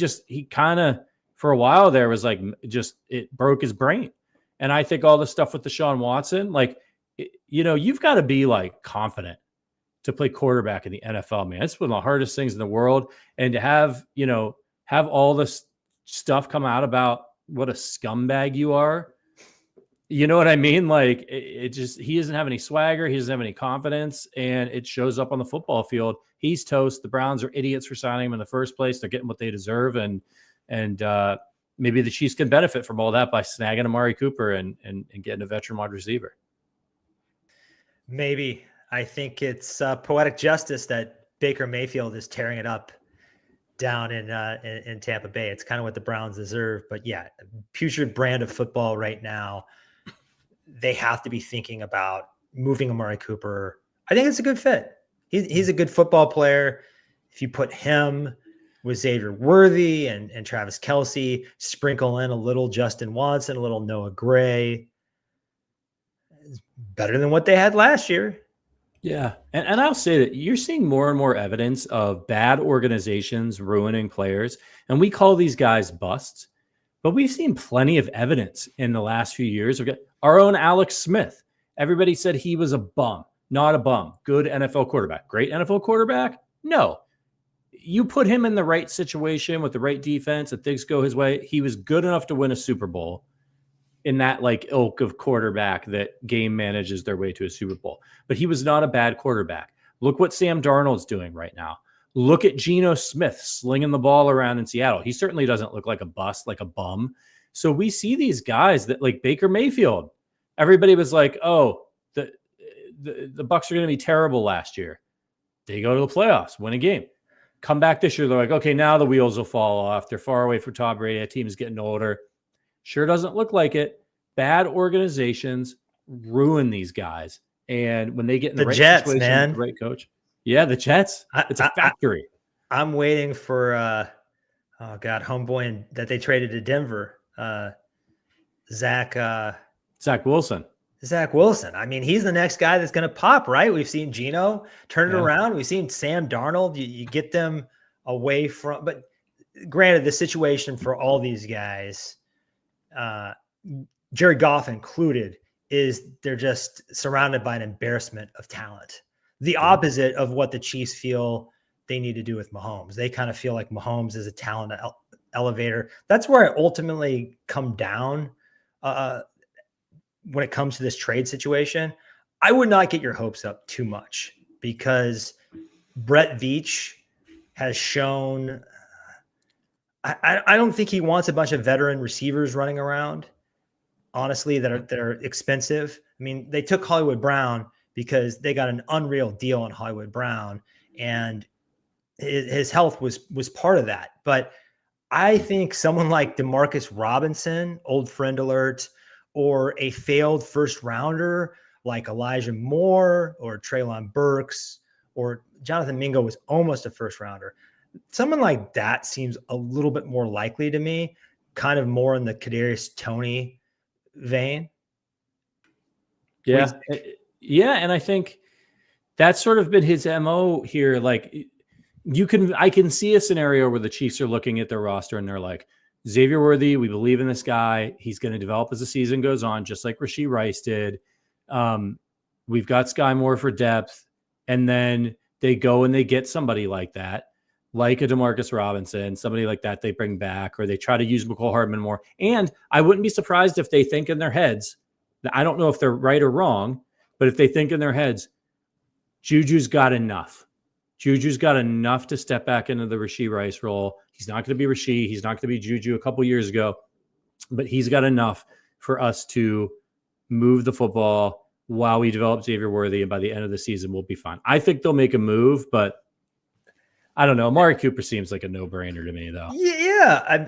S1: kind of for a while there was like just it broke his brain. And I think all the stuff with Deshaun Watson, like, you've got to be like confident to play quarterback in the NFL, man. It's one of the hardest things in the world. And to have all this stuff come out about what a scumbag you are. You know what I mean? Like he doesn't have any swagger. He doesn't have any confidence, and it shows up on the football field. He's toast. The Browns are idiots for signing him in the first place. They're getting what they deserve. And maybe the Chiefs can benefit from all that by snagging Amari Cooper and getting a veteran wide receiver.
S2: Maybe. I think it's poetic justice that Baker Mayfield is tearing it up down in Tampa Bay. It's kind of what the Browns deserve. But yeah, putrid brand of football right now. They have to be thinking about moving Amari Cooper. I think it's a good fit. He's a good football player. If you put him with Xavier Worthy and Travis Kelce, sprinkle in a little Justin Watson, a little Noah Gray, it's better than what they had last year.
S1: Yeah. And I'll say that you're seeing more and more evidence of bad organizations ruining players. And we call these guys busts. But we've seen plenty of evidence in the last few years. We've got our own Alex Smith. Everybody said he was a bum, not a bum. Good NFL quarterback. Great NFL quarterback? No. You put him in the right situation with the right defense and things go his way. He was good enough to win a Super Bowl in that like ilk of quarterback that game manages their way to a Super Bowl. But he was not a bad quarterback. Look what Sam Darnold's doing right now. Look at Geno Smith slinging the ball around in Seattle. He certainly doesn't look like a bust, like a bum. So we see these guys that like Baker Mayfield. Everybody was like, oh, the Bucs are going to be terrible last year. They go to the playoffs, win a game. Come back this year, they're like, okay, now the wheels will fall off. They're far away from Tom Brady. That team is getting older. Sure doesn't look like it. Bad organizations ruin these guys. And when they get in the right
S2: Jets,
S1: situation,
S2: man.
S1: the right coach. Yeah, the Jets. It's a factory.
S2: I'm waiting for homeboy that they traded to Denver. Zach
S1: Wilson.
S2: Zach Wilson. I mean, he's the next guy that's going to pop, right? We've seen Geno turn it around. We've seen Sam Darnold. You get them away from, but granted, the situation for all these guys, Jared Goff included, is they're just surrounded by an embarrassment of talent. The opposite of what the Chiefs feel they need to do with Mahomes. They kind of feel like Mahomes is a talent elevator. That's where I ultimately come down when it comes to this trade situation. I would not get your hopes up too much because Brett Veach has shown I don't think he wants a bunch of veteran receivers running around, honestly, that are expensive. I mean, they took Hollywood Brown because they got an unreal deal on Hollywood Brown, and his health was part of that. But I think someone like Demarcus Robinson, old friend alert, or a failed first rounder like Elijah Moore or Treylon Burks or Jonathan Mingo was almost a first rounder. Someone like that seems a little bit more likely to me, kind of more in the Kadarius Toney vein.
S1: Yeah. Yeah. And I think that's sort of been his MO here. Like I can see a scenario where the Chiefs are looking at their roster and they're like, Xavier Worthy, we believe in this guy. He's going to develop as the season goes on, just like Rashee Rice did. We've got Sky Moore for depth. And then they go and they get somebody like that, like a Demarcus Robinson, somebody like that they bring back, or they try to use McCole Hardman more. And I wouldn't be surprised if they think in their heads, I don't know if they're right or wrong, but if they think in their heads, Juju's got enough. Juju's got enough to step back into the Rashee Rice role. He's not going to be Rashee. He's not going to be Juju a couple years ago, but he's got enough for us to move the football while we develop Xavier Worthy. And by the end of the season, we'll be fine. I think they'll make a move, but I don't know. Amari Cooper seems like a no-brainer to me, though.
S2: Yeah.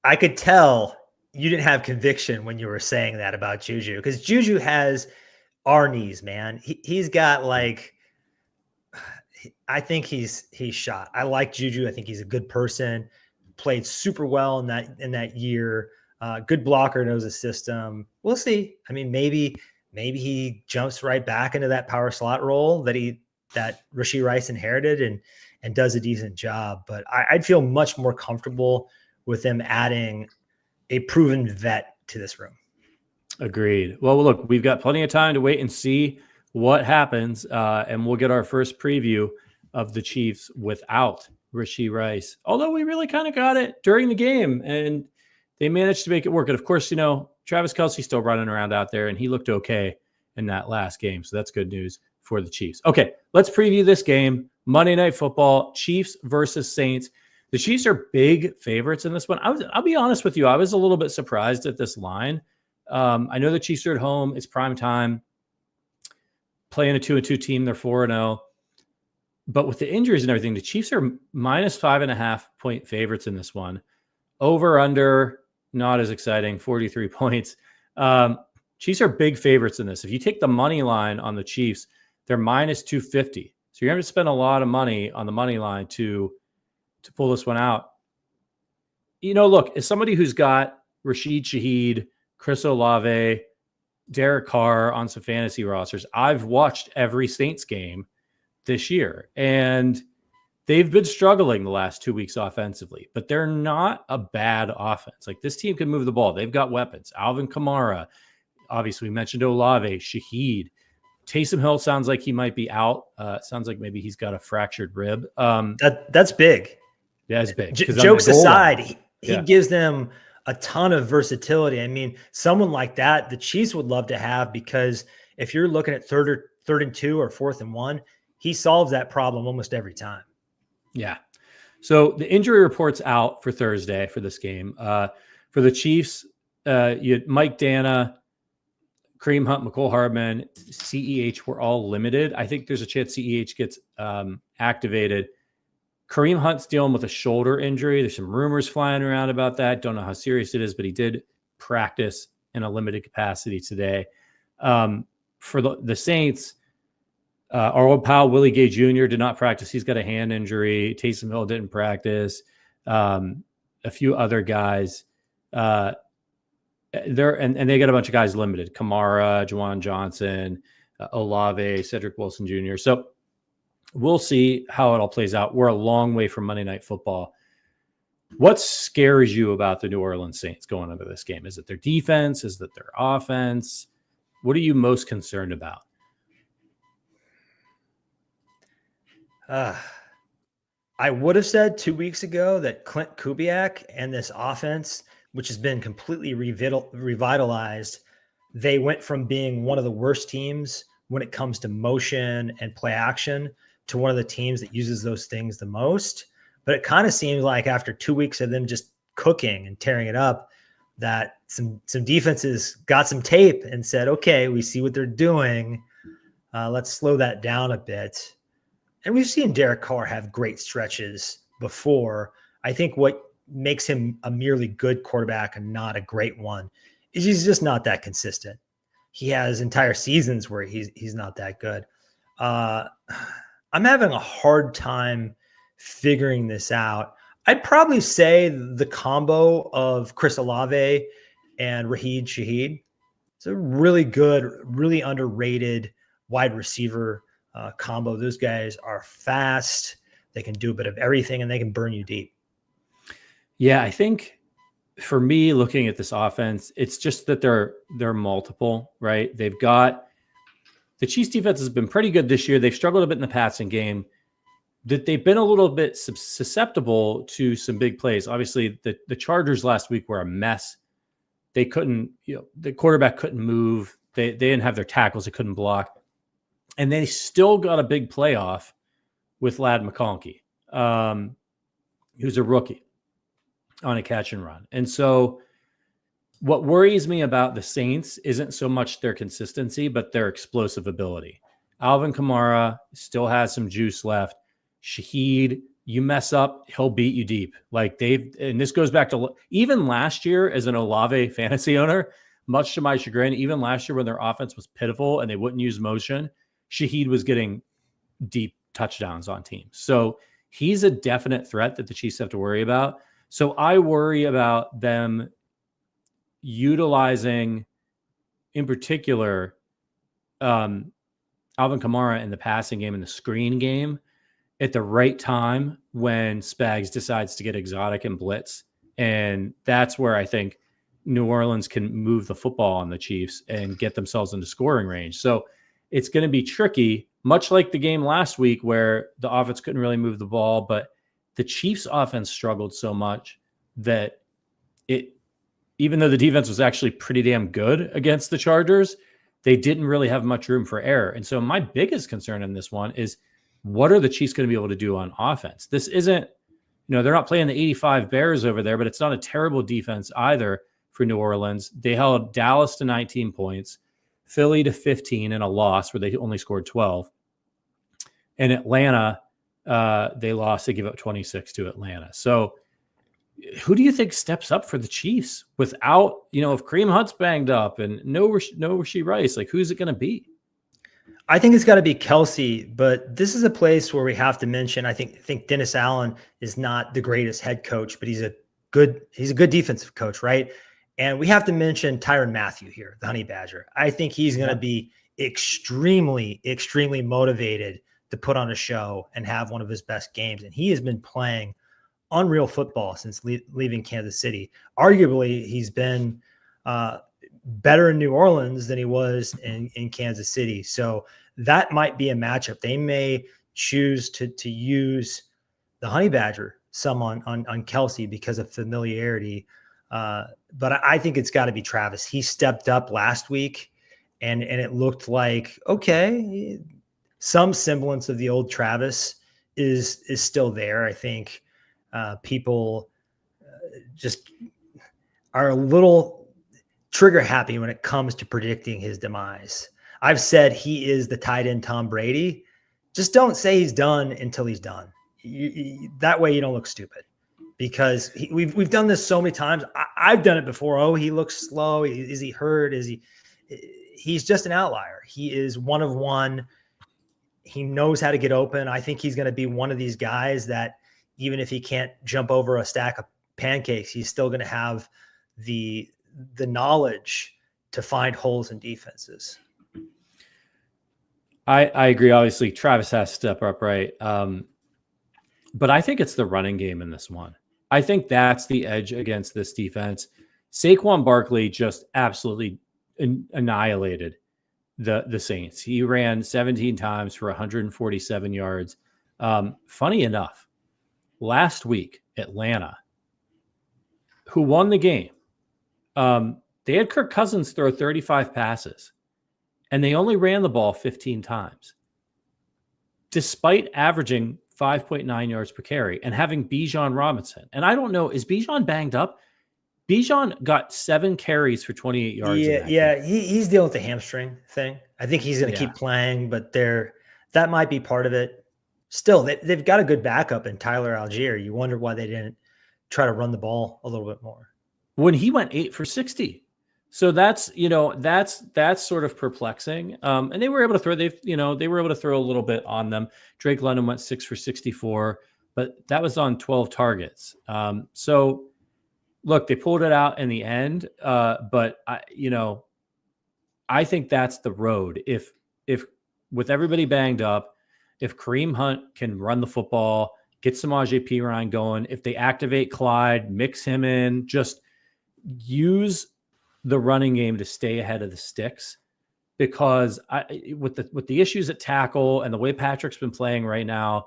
S2: I could tell you didn't have conviction when you were saying that about Juju, because Juju has our knees, man. He's got like, I think he's shot. I like Juju. I think he's a good person. Played super well in that year. Good blocker, knows the system. We'll see. I mean, maybe he jumps right back into that power slot role that Rashee Rice inherited and does a decent job. But I'd feel much more comfortable with them adding a proven vet to this room.
S1: Agreed. Well, look, we've got plenty of time to wait and see what happens, and we'll get our first preview of the Chiefs without Rashee Rice. Although we really kind of got it during the game, and they managed to make it work. And of course, Travis Kelce's still running around out there, and he looked okay in that last game. So that's good news for the Chiefs. Okay, let's preview this game. Monday Night Football, Chiefs versus Saints. The Chiefs are big favorites in this one. I'll be honest with you. I was a little bit surprised at this line. I know the Chiefs are at home. It's prime time. Playing a 2-2 team, they're 4-0. But with the injuries and everything, the Chiefs are minus 5.5 point favorites in this one. Over, under, not as exciting, 43 points. Chiefs are big favorites in this. If you take the money line on the Chiefs, they're minus 250. So you're going to spend a lot of money on the money line to pull this one out. Look, as somebody who's got Rashid Shaheed, Chris Olave, Derek Carr on some fantasy rosters, I've watched every Saints game this year, and they've been struggling the last 2 weeks offensively, but they're not a bad offense. Like, this team can move the ball. They've got weapons. Alvin Kamara, obviously we mentioned Olave, Shaheed. Taysom Hill sounds like he might be out. Sounds like maybe he's got a fractured rib.
S2: That's big.
S1: Yeah, it's big.
S2: Jokes aside, he gives them a ton of versatility. I mean, someone like that, the Chiefs would love to have, because if you're looking at third and 2 or 4th and 1, he solves that problem almost every time.
S1: Yeah. So the injury report's out for Thursday for this game. For the Chiefs, you had Mike Dana, Kareem Hunt, McCole Hardman, CEH were all limited. I think there's a chance CEH gets activated. Kareem Hunt's dealing with a shoulder injury. There's some rumors flying around about that. Don't know how serious it is, but he did practice in a limited capacity today. For the Saints, our old pal Willie Gay Jr. did not practice. He's got a hand injury. Taysom Hill didn't practice. A few other guys. And they got a bunch of guys limited. Kamara, Juwan Johnson, Olave, Cedric Wilson Jr. So we'll see how it all plays out. We're a long way from Monday Night Football. What scares you about the New Orleans Saints going into this game? Is it their defense? Is it their offense? What are you most concerned about?
S2: I would have said 2 weeks ago that Clint Kubiak and this offense, which has been completely revitalized, they went from being one of the worst teams when it comes to motion and play action to one of the teams that uses those things the most. But it kind of seems like after 2 weeks of them just cooking and tearing it up, that some defenses got some tape and said, okay, we see what they're doing. Let's slow that down a bit. And we've seen Derek Carr have great stretches before. I think what makes him a merely good quarterback and not a great one is he's just not that consistent. He has entire seasons where he's not that good. I'm having a hard time figuring this out. I'd probably say the combo of Chris Olave and Rashid Shaheed, it's a really good, really underrated wide receiver combo. Those guys are fast. They can do a bit of everything, and they can burn you deep.
S1: Yeah, I think for me, looking at this offense, it's just that they're multiple, right? They've got the Chiefs defense has been pretty good this year. They've struggled a bit in the passing game. That they've been a little bit susceptible to some big plays. Obviously, the Chargers last week were a mess. They couldn't, the quarterback couldn't move. They didn't have their tackles. They couldn't block. And they still got a big playoff with Ladd McConkey, who's a rookie on a catch and run. And so what worries me about the Saints isn't so much their consistency, but their explosive ability. Alvin Kamara still has some juice left. Shaheed, you mess up, he'll beat you deep. And this goes back to even last year as an Olave fantasy owner, much to my chagrin, even last year when their offense was pitiful and they wouldn't use motion, Shaheed was getting deep touchdowns on teams. So he's a definite threat that the Chiefs have to worry about. So I worry about them utilizing, in particular, Alvin Kamara in the passing game and the screen game at the right time when Spags decides to get exotic and blitz. And that's where I think New Orleans can move the football on the Chiefs and get themselves into scoring range. So it's going to be tricky, much like the game last week where the offense couldn't really move the ball, but the Chiefs offense struggled so much that even though the defense was actually pretty damn good against the Chargers, they didn't really have much room for error. And so my biggest concern in this one is, what are the Chiefs going to be able to do on offense? This isn't, they're not playing the 85 Bears over there, but it's not a terrible defense either for New Orleans. They held Dallas to 19 points, Philly to 15 in a loss where they only scored 12. And Atlanta, they lost. They give up 26 to Atlanta. So who do you think steps up for the Chiefs without, if Kareem Hunt's banged up and no Rashee Rice, like who's it going to be?
S2: I think it's got to be Kelsey, but this is a place where we have to mention, I think Dennis Allen is not the greatest head coach, but he's a good defensive coach, right? And we have to mention Tyrann Mathieu here, the Honey Badger. I think he's going to be extremely, extremely motivated to put on a show and have one of his best games. And he has been playing unreal football since leaving Kansas City. Arguably, he's been better in New Orleans than he was in Kansas City. So that might be a matchup. They may choose to use the Honey Badger some on Kelsey because of familiarity. But I think it's got to be Travis. He stepped up last week and it looked like, okay, some semblance of the old Travis is still there. I think people just are a little trigger happy when it comes to predicting his demise. I've said he is the tight end Tom Brady. Just don't say he's done until he's done. That way you don't look stupid, because we've done this so many times. I've done it before. Oh, he looks slow. Is he hurt? He's just an outlier. He is one of one. He knows how to get open. I think he's going to be one of these guys that even if he can't jump over a stack of pancakes, he's still going to have the knowledge to find holes in defenses.
S1: I agree. Obviously, Travis has to step up, right? But I think it's the running game in this one. I think that's the edge against this defense. Saquon Barkley just absolutely annihilated the Saints. He ran 17 times for 147 yards. Funny enough, last week, Atlanta, who won the game, they had Kirk Cousins throw 35 passes, and they only ran the ball 15 times, despite averaging 5.9 yards per carry and having Bijan Robinson. And I don't know, is Bijan banged up? Bijan got 7 carries for 28 yards.
S2: Yeah. He's dealing with the hamstring thing. I think he's going to keep playing, but that might be part of it. Still, they've got a good backup in Tyler Algier. You wonder why they didn't try to run the ball a little bit more.
S1: When he went 8 for 60. So that's sort of perplexing. And they were able to throw, they were able to throw a little bit on them. Drake London went 6 for 64, but that was on 12 targets. So look, they pulled it out in the end. But I think that's the road. If with everybody banged up, if Kareem Hunt can run the football, get Samaje Perine going, if they activate Clyde, mix him in, just use the running game to stay ahead of the sticks, because with the issues at tackle and the way Patrick's been playing right now,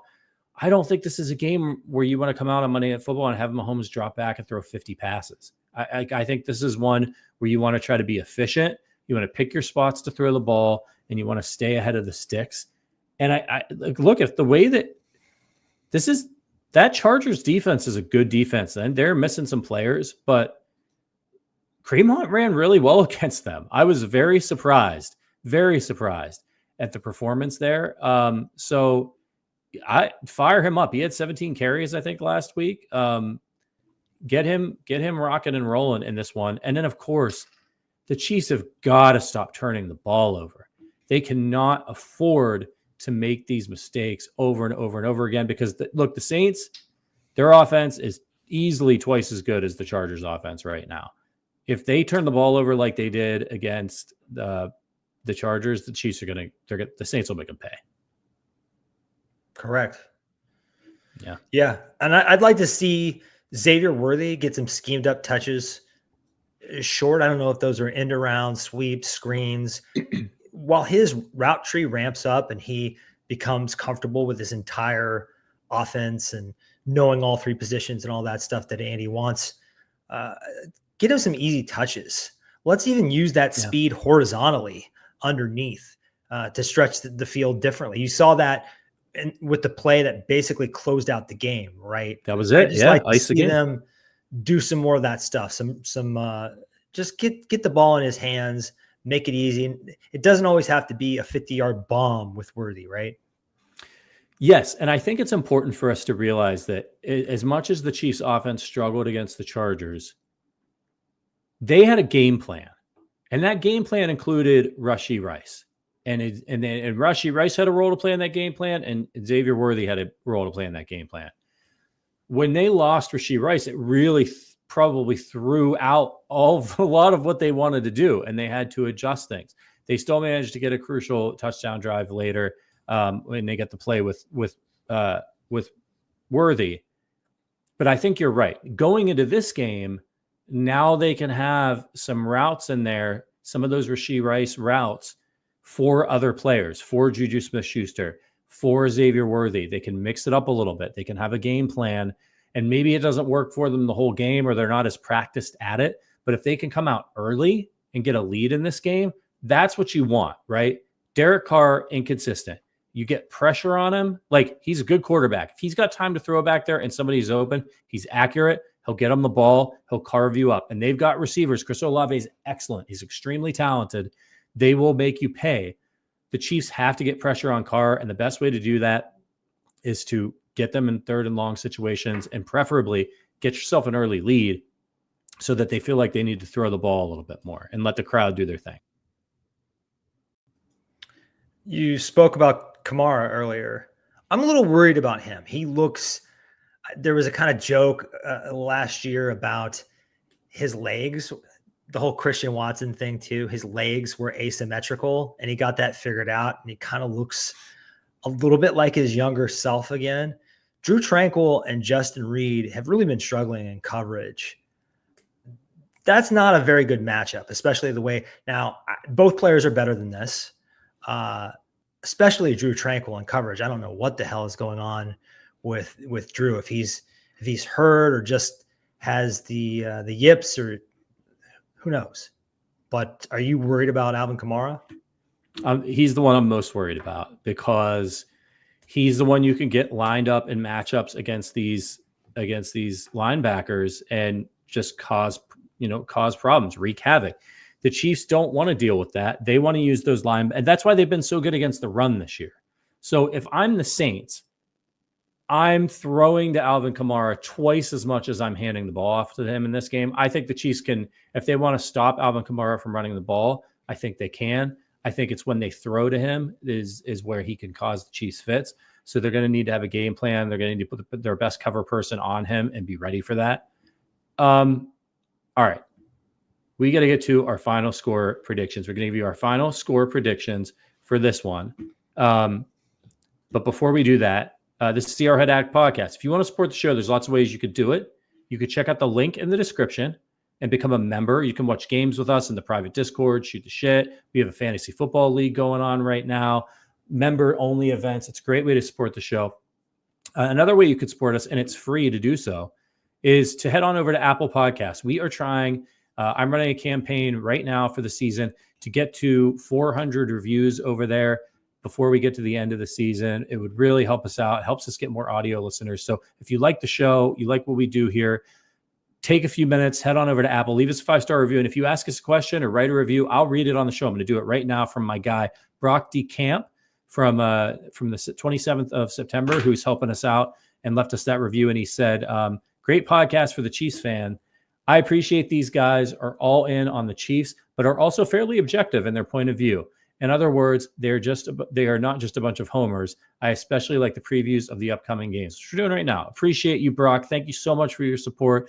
S1: I don't think this is a game where you want to come out on Monday Night Football and have Mahomes drop back and throw 50 passes. I think this is one where you want to try to be efficient. You want to pick your spots to throw the ball, and you want to stay ahead of the sticks. And I look at the way that Chargers defense is a good defense, and they're missing some players, but Kareem Hunt ran really well against them. I was very surprised at the performance there. So I fire him up. He had 17 carries, I think, last week. Get him rocking and rolling in this one. And then, of course, the Chiefs have got to stop turning the ball over. They cannot afford to make these mistakes over and over and over again, because the Saints, their offense is easily twice as good as the Chargers offense right now. if they turn the ball over like they did against the Chargers, the Chiefs the Saints will make them pay.
S2: Correct.
S1: Yeah.
S2: Yeah. And I'd like to see Xavier Worthy get some schemed up touches short. I don't know if those are end around, sweeps, screens. While his route tree ramps up and he becomes comfortable with his entire offense and knowing all three positions and all that stuff that Andy wants, get him some easy touches. Let's even use that speed horizontally underneath to stretch the field differently. You saw that with the play that basically closed out the game, right?
S1: That was it.
S2: Like to see them do some more of that stuff. Just get the ball in his hands, make it easy. It doesn't always have to be a 50-yard bomb with Worthy, right?
S1: Yes, and I think it's important for us to realize that as much as the Chiefs' offense struggled against the Chargers, they had a game plan, and that game plan included Rashee Rice. And Rashee Rice had a role to play in that game plan, and Xavier Worthy had a role to play in that game plan. When they lost Rashee Rice, it really probably threw out a lot of what they wanted to do, and they had to adjust things. They still managed to get a crucial touchdown drive later when they get to play with Worthy. But I think you're right. Going into this game, now they can have some routes in there, some of those Rashee Rice routes, for other players, for Juju Smith-Schuster, for Xavier Worthy. They can mix it up a little bit. They can have a game plan, and maybe it doesn't work for them the whole game or they're not as practiced at it. But if they can come out early and get a lead in this game, that's what you want, right? Derek Carr, inconsistent. You get pressure on him. Like, he's a good quarterback. If he's got time to throw back there and somebody's open, he's accurate. He'll get him the ball. He'll carve you up. And they've got receivers. Chris Olave is excellent. He's extremely talented. They will make you pay. The Chiefs have to get pressure on Carr, and the best way to do that is to get them in third and long situations and preferably get yourself an early lead so that they feel like they need to throw the ball a little bit more and let the crowd do their thing.
S2: You spoke about Kamara earlier. I'm a little worried about him. There was a kind of joke last year about his legs. The whole Christian Watson thing too. His legs were asymmetrical and he got that figured out. And he kind of looks a little bit like his younger self again. Drew Tranquill and Justin Reed have really been struggling in coverage. That's not a very good matchup, especially the way now both players are better than this, especially Drew Tranquill in coverage. I don't know what the hell is going on with Drew, if he's hurt or just has the yips, or who knows. But are you worried about Alvin Kamara?
S1: He's the one I'm most worried about because he's the one you can get lined up in matchups against these linebackers and just cause problems, wreak havoc. The Chiefs don't want to deal with that. They want to use those and that's why they've been so good against the run this year. So if I'm the Saints, I'm throwing to Alvin Kamara twice as much as I'm handing the ball off to him in this game. I think the Chiefs can, if they want to stop Alvin Kamara from running the ball, I think they can. I think it's when they throw to him is where he can cause the Chiefs fits. So they're going to need to have a game plan. They're going to need to put their best cover person on him and be ready for that. All right. We got to get to our final score predictions. We're going to give you our final score predictions for this one. But before we do that, this is the Arrowhead Addict podcast. If you want to support the show, there's lots of ways you could do it. You could check out the link in the description and become a member. You can watch games with us in the private Discord, shoot the shit. We have a fantasy football league going on right now. Member-only events. It's a great way to support the show. Another way you could support us, and it's free to do so, is to head on over to Apple Podcasts. We are trying, I'm running a campaign right now for the season to get to 400 reviews over there before we get to the end of the season. It would really help us out. It helps us get more audio listeners. So if you like the show, you like what we do here, take a few minutes, head on over to Apple, leave us a 5-star review. And if you ask us a question or write a review, I'll read it on the show. I'm going to do it right now from my guy, Brock D. Camp from the 27th of September, who's helping us out and left us that review. And he said, great podcast for the Chiefs fan. I appreciate these guys are all in on the Chiefs, but are also fairly objective in their point of view. In other words, they are not just a bunch of homers. I especially like the previews of the upcoming games, which we're doing right now. Appreciate you, Brock. Thank you so much for your support.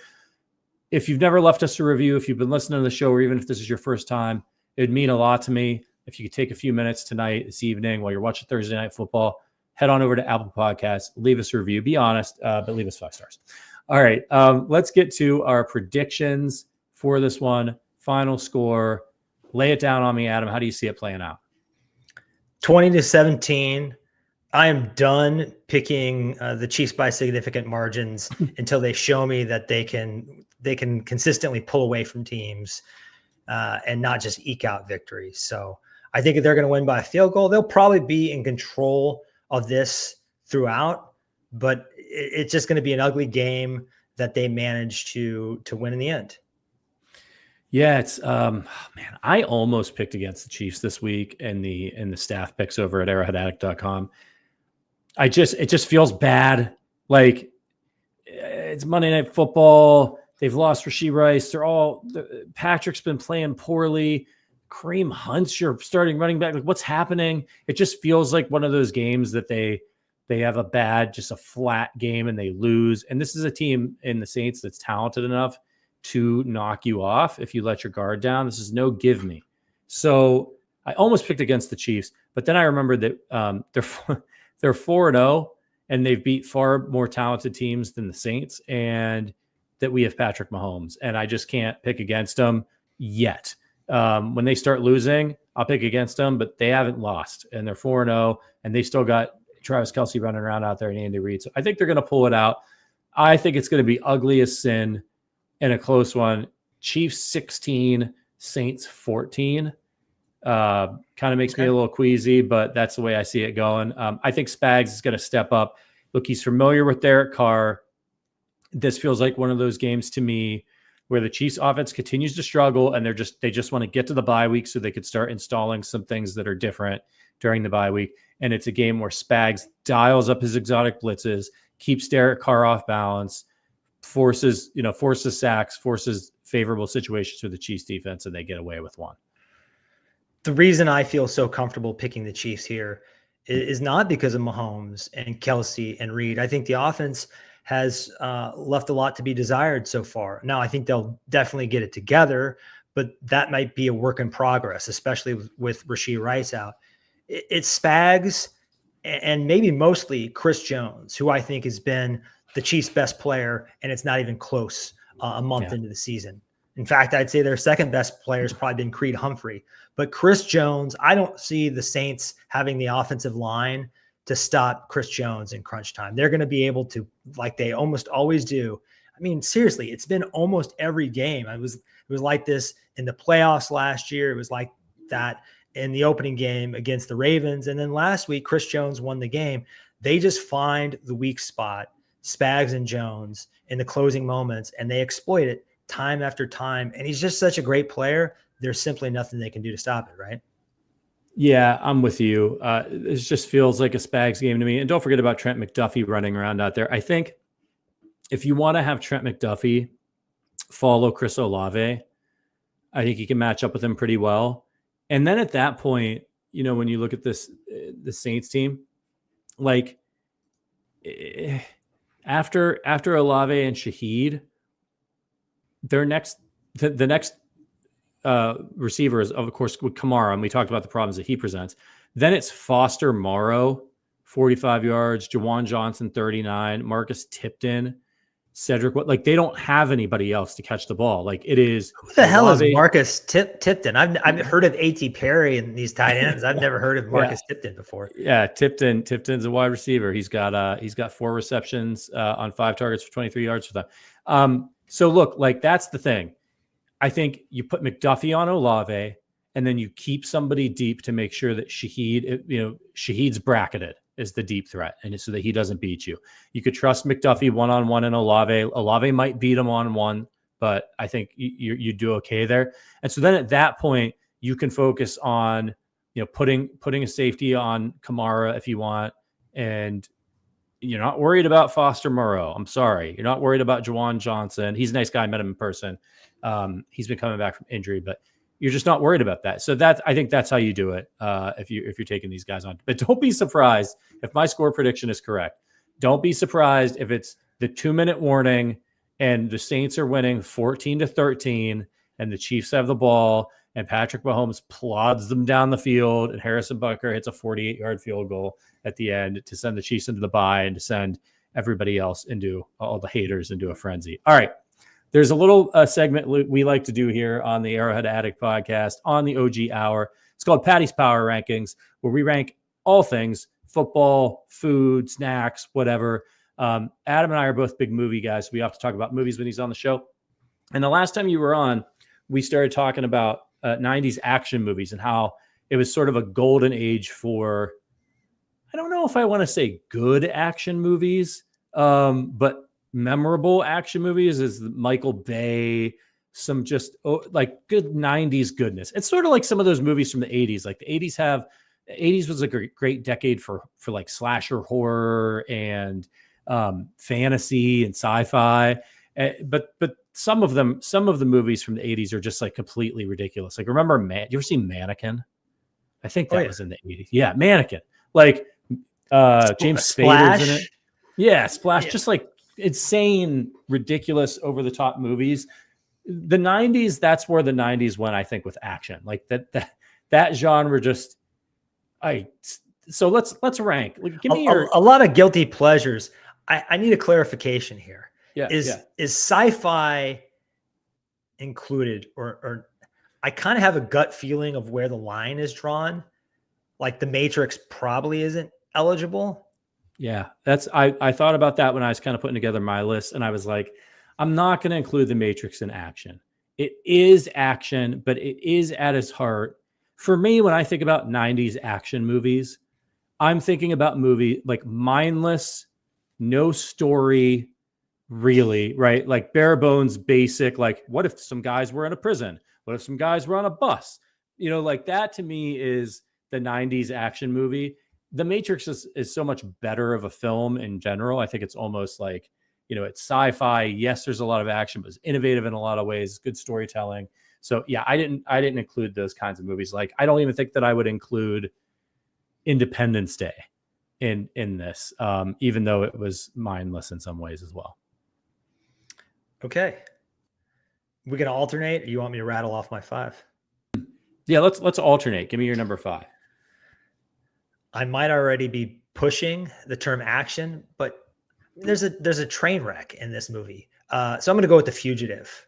S1: if you've never left us a review, if you've been listening to the show, or even if this is your first time, it'd mean a lot to me if you could take a few minutes tonight, this evening, while you're watching Thursday Night Football, head on over to Apple Podcasts, leave us a review. Be honest, but leave us 5 stars. All right, let's get to our predictions for this one. Final score. Lay it down on me, Adam. How do you see it playing out?
S2: 20-17. I am done picking the Chiefs by significant margins until they show me that they can consistently pull away from teams and not just eke out victories. So I think if they're going to win by a field goal, they'll probably be in control of this throughout, but it's just going to be an ugly game that they manage to win in the end.
S1: Yeah, it's man, I almost picked against the Chiefs this week in the staff picks over at arrowheadaddict.com. It just feels bad. Like, it's Monday Night Football. They've lost Rashee Rice. Patrick's been playing poorly. Kareem Hunt's your starting running back. Like, what's happening? It just feels like one of those games that they have just a flat game and they lose. And this is a team in the Saints that's talented enough to knock you off if you let your guard down. This is no give me. So I almost picked against the Chiefs, but then I remembered that they're 4-0 and they've beat far more talented teams than the Saints, and that we have Patrick Mahomes, and I just can't pick against them yet. When they start losing, I'll pick against them, but they haven't lost, and they're 4-0, and they still got Travis Kelce running around out there and Andy Reid. So I think they're going to pull it out. I think it's going to be ugly as sin and a close one. Chiefs 16, Saints 14. Kind of makes me a little queasy, but that's the way I see it going. I think Spags is going to step up. Look, he's familiar with Derek Carr. This feels like one of those games to me where the Chiefs offense continues to struggle, and they just want to get to the bye week so they could start installing some things that are different during the bye week. And it's a game where Spags dials up his exotic blitzes, keeps Derek Carr off balance, forces sacks, forces favorable situations for the Chiefs defense, and they get away with one.
S2: The reason I feel so comfortable picking the Chiefs here is not because of Mahomes and Kelce and Reed. I think the offense has left a lot to be desired so far. Now, I think they'll definitely get it together, but that might be a work in progress, especially with Rashee Rice out. It's Spags and maybe mostly Chris Jones, who I think has been the Chiefs' best player, and it's not even close a month into the season. In fact, I'd say their second best player has probably been Creed Humphrey. But Chris Jones, I don't see the Saints having the offensive line to stop Chris Jones in crunch time. They're going to be able to, like they almost always do. I mean, seriously, it's been almost every game. It was like this in the playoffs last year. It was like that in the opening game against the Ravens. And then last week, Chris Jones won the game. They just find the weak spot, Spags and Jones, in the closing moments, and they exploit it time after time. And he's just such a great player. There's simply nothing they can do to stop it, right?
S1: Yeah, I'm with you. It just feels like a Spags game to me. And don't forget about Trent McDuffie running around out there. I think if you want to have Trent McDuffie follow Chris Olave, I think you can match up with him pretty well. And then at that point, when you look at the Saints team, like after Olave and Shaheed, the next receiver is, of course, with Kamara, and we talked about the problems that he presents. Then it's Foster Morrow, 45 yards, Jawan Johnson, 39, Marcus Tipton, Cedric. Like, they don't have anybody else to catch the ball. Like, it is.
S2: Who the hell is Marcus Tipton? I've heard of A.T. Perry and these tight ends. I've never heard of Marcus Tipton before.
S1: Yeah, Tipton's a wide receiver. He's got 4 receptions on 5 targets for 23 yards for them. So look, like, that's the thing. I think you put McDuffie on Olave, and then you keep somebody deep to make sure that Shaheed's bracketed as the deep threat, and so that he doesn't beat you. You could trust McDuffie one-on-one and Olave. Olave might beat him on one, but I think you do okay there. And so then at that point, you can focus on putting a safety on Kamara if you want, and you're not worried about Foster Moreau. I'm sorry. You're not worried about Jawan Johnson. He's a nice guy. I met him in person. He's been coming back from injury, but you're just not worried about that. So I think that's how you do it. If you're taking these guys on, but don't be surprised if my score prediction is correct. Don't be surprised if it's the 2-minute warning and the Saints are winning 14-13, and the Chiefs have the ball, and Patrick Mahomes plods them down the field, and Harrison Butker hits a 48-yard field goal at the end to send the Chiefs into the bye and to send everybody else into all the haters into a frenzy. All right. There's a little segment we like to do here on the Arrowhead Addict podcast on the OG Hour. It's called Patty's Power Rankings, where we rank all things football, food, snacks, whatever. Adam and I are both big movie guys. So we have to talk about movies when he's on the show. And the last time you were on, we started talking about 90s action movies and how it was sort of a golden age for, I don't know if I want to say good action movies, but memorable action movies is Michael Bay, some just like good 90s goodness. It's sort of like some of those movies from the 80s. Like the 80s was a great decade for like slasher horror and fantasy and sci-fi. But some of the movies from the 80s are just like completely ridiculous. Like remember, you ever seen Mannequin? I think that was in the 80s. Yeah, Mannequin. Like James Spader's in it. Yeah, Splash. Yeah. Just like insane, ridiculous, over the top movies. The 90s, that's where the 90s went, I think, with action. Like that genre just so let's rank. Like, give me
S2: a lot of guilty pleasures. I need a clarification here. Is sci-fi included or I kind of have a gut feeling of where the line is drawn. Like The Matrix probably isn't eligible.
S1: Yeah, I thought about that when I was kind of putting together my list, and I was like, I'm not going to include The Matrix in action. It is action, but it is at its heart. For me, when I think about 90s action movies, I'm thinking about movie like mindless, no story, really, right? Like bare bones, basic, like what if some guys were in a prison? What if some guys were on a bus? You know, like that to me is the 90s action movie. The Matrix is so much better of a film in general. I think it's almost like, you know, it's sci-fi. Yes, there's a lot of action, but it's innovative in a lot of ways. Good storytelling. So yeah, I didn't include those kinds of movies. Like I don't even think that I would include Independence Day in this, even though it was mindless in some ways as well.
S2: Okay. We're gonna alternate, or you want me to rattle off my 5?
S1: Yeah, let's alternate. Give me your number 5.
S2: I might already be pushing the term action, but there's a train wreck in this movie. So I'm going to go with The Fugitive.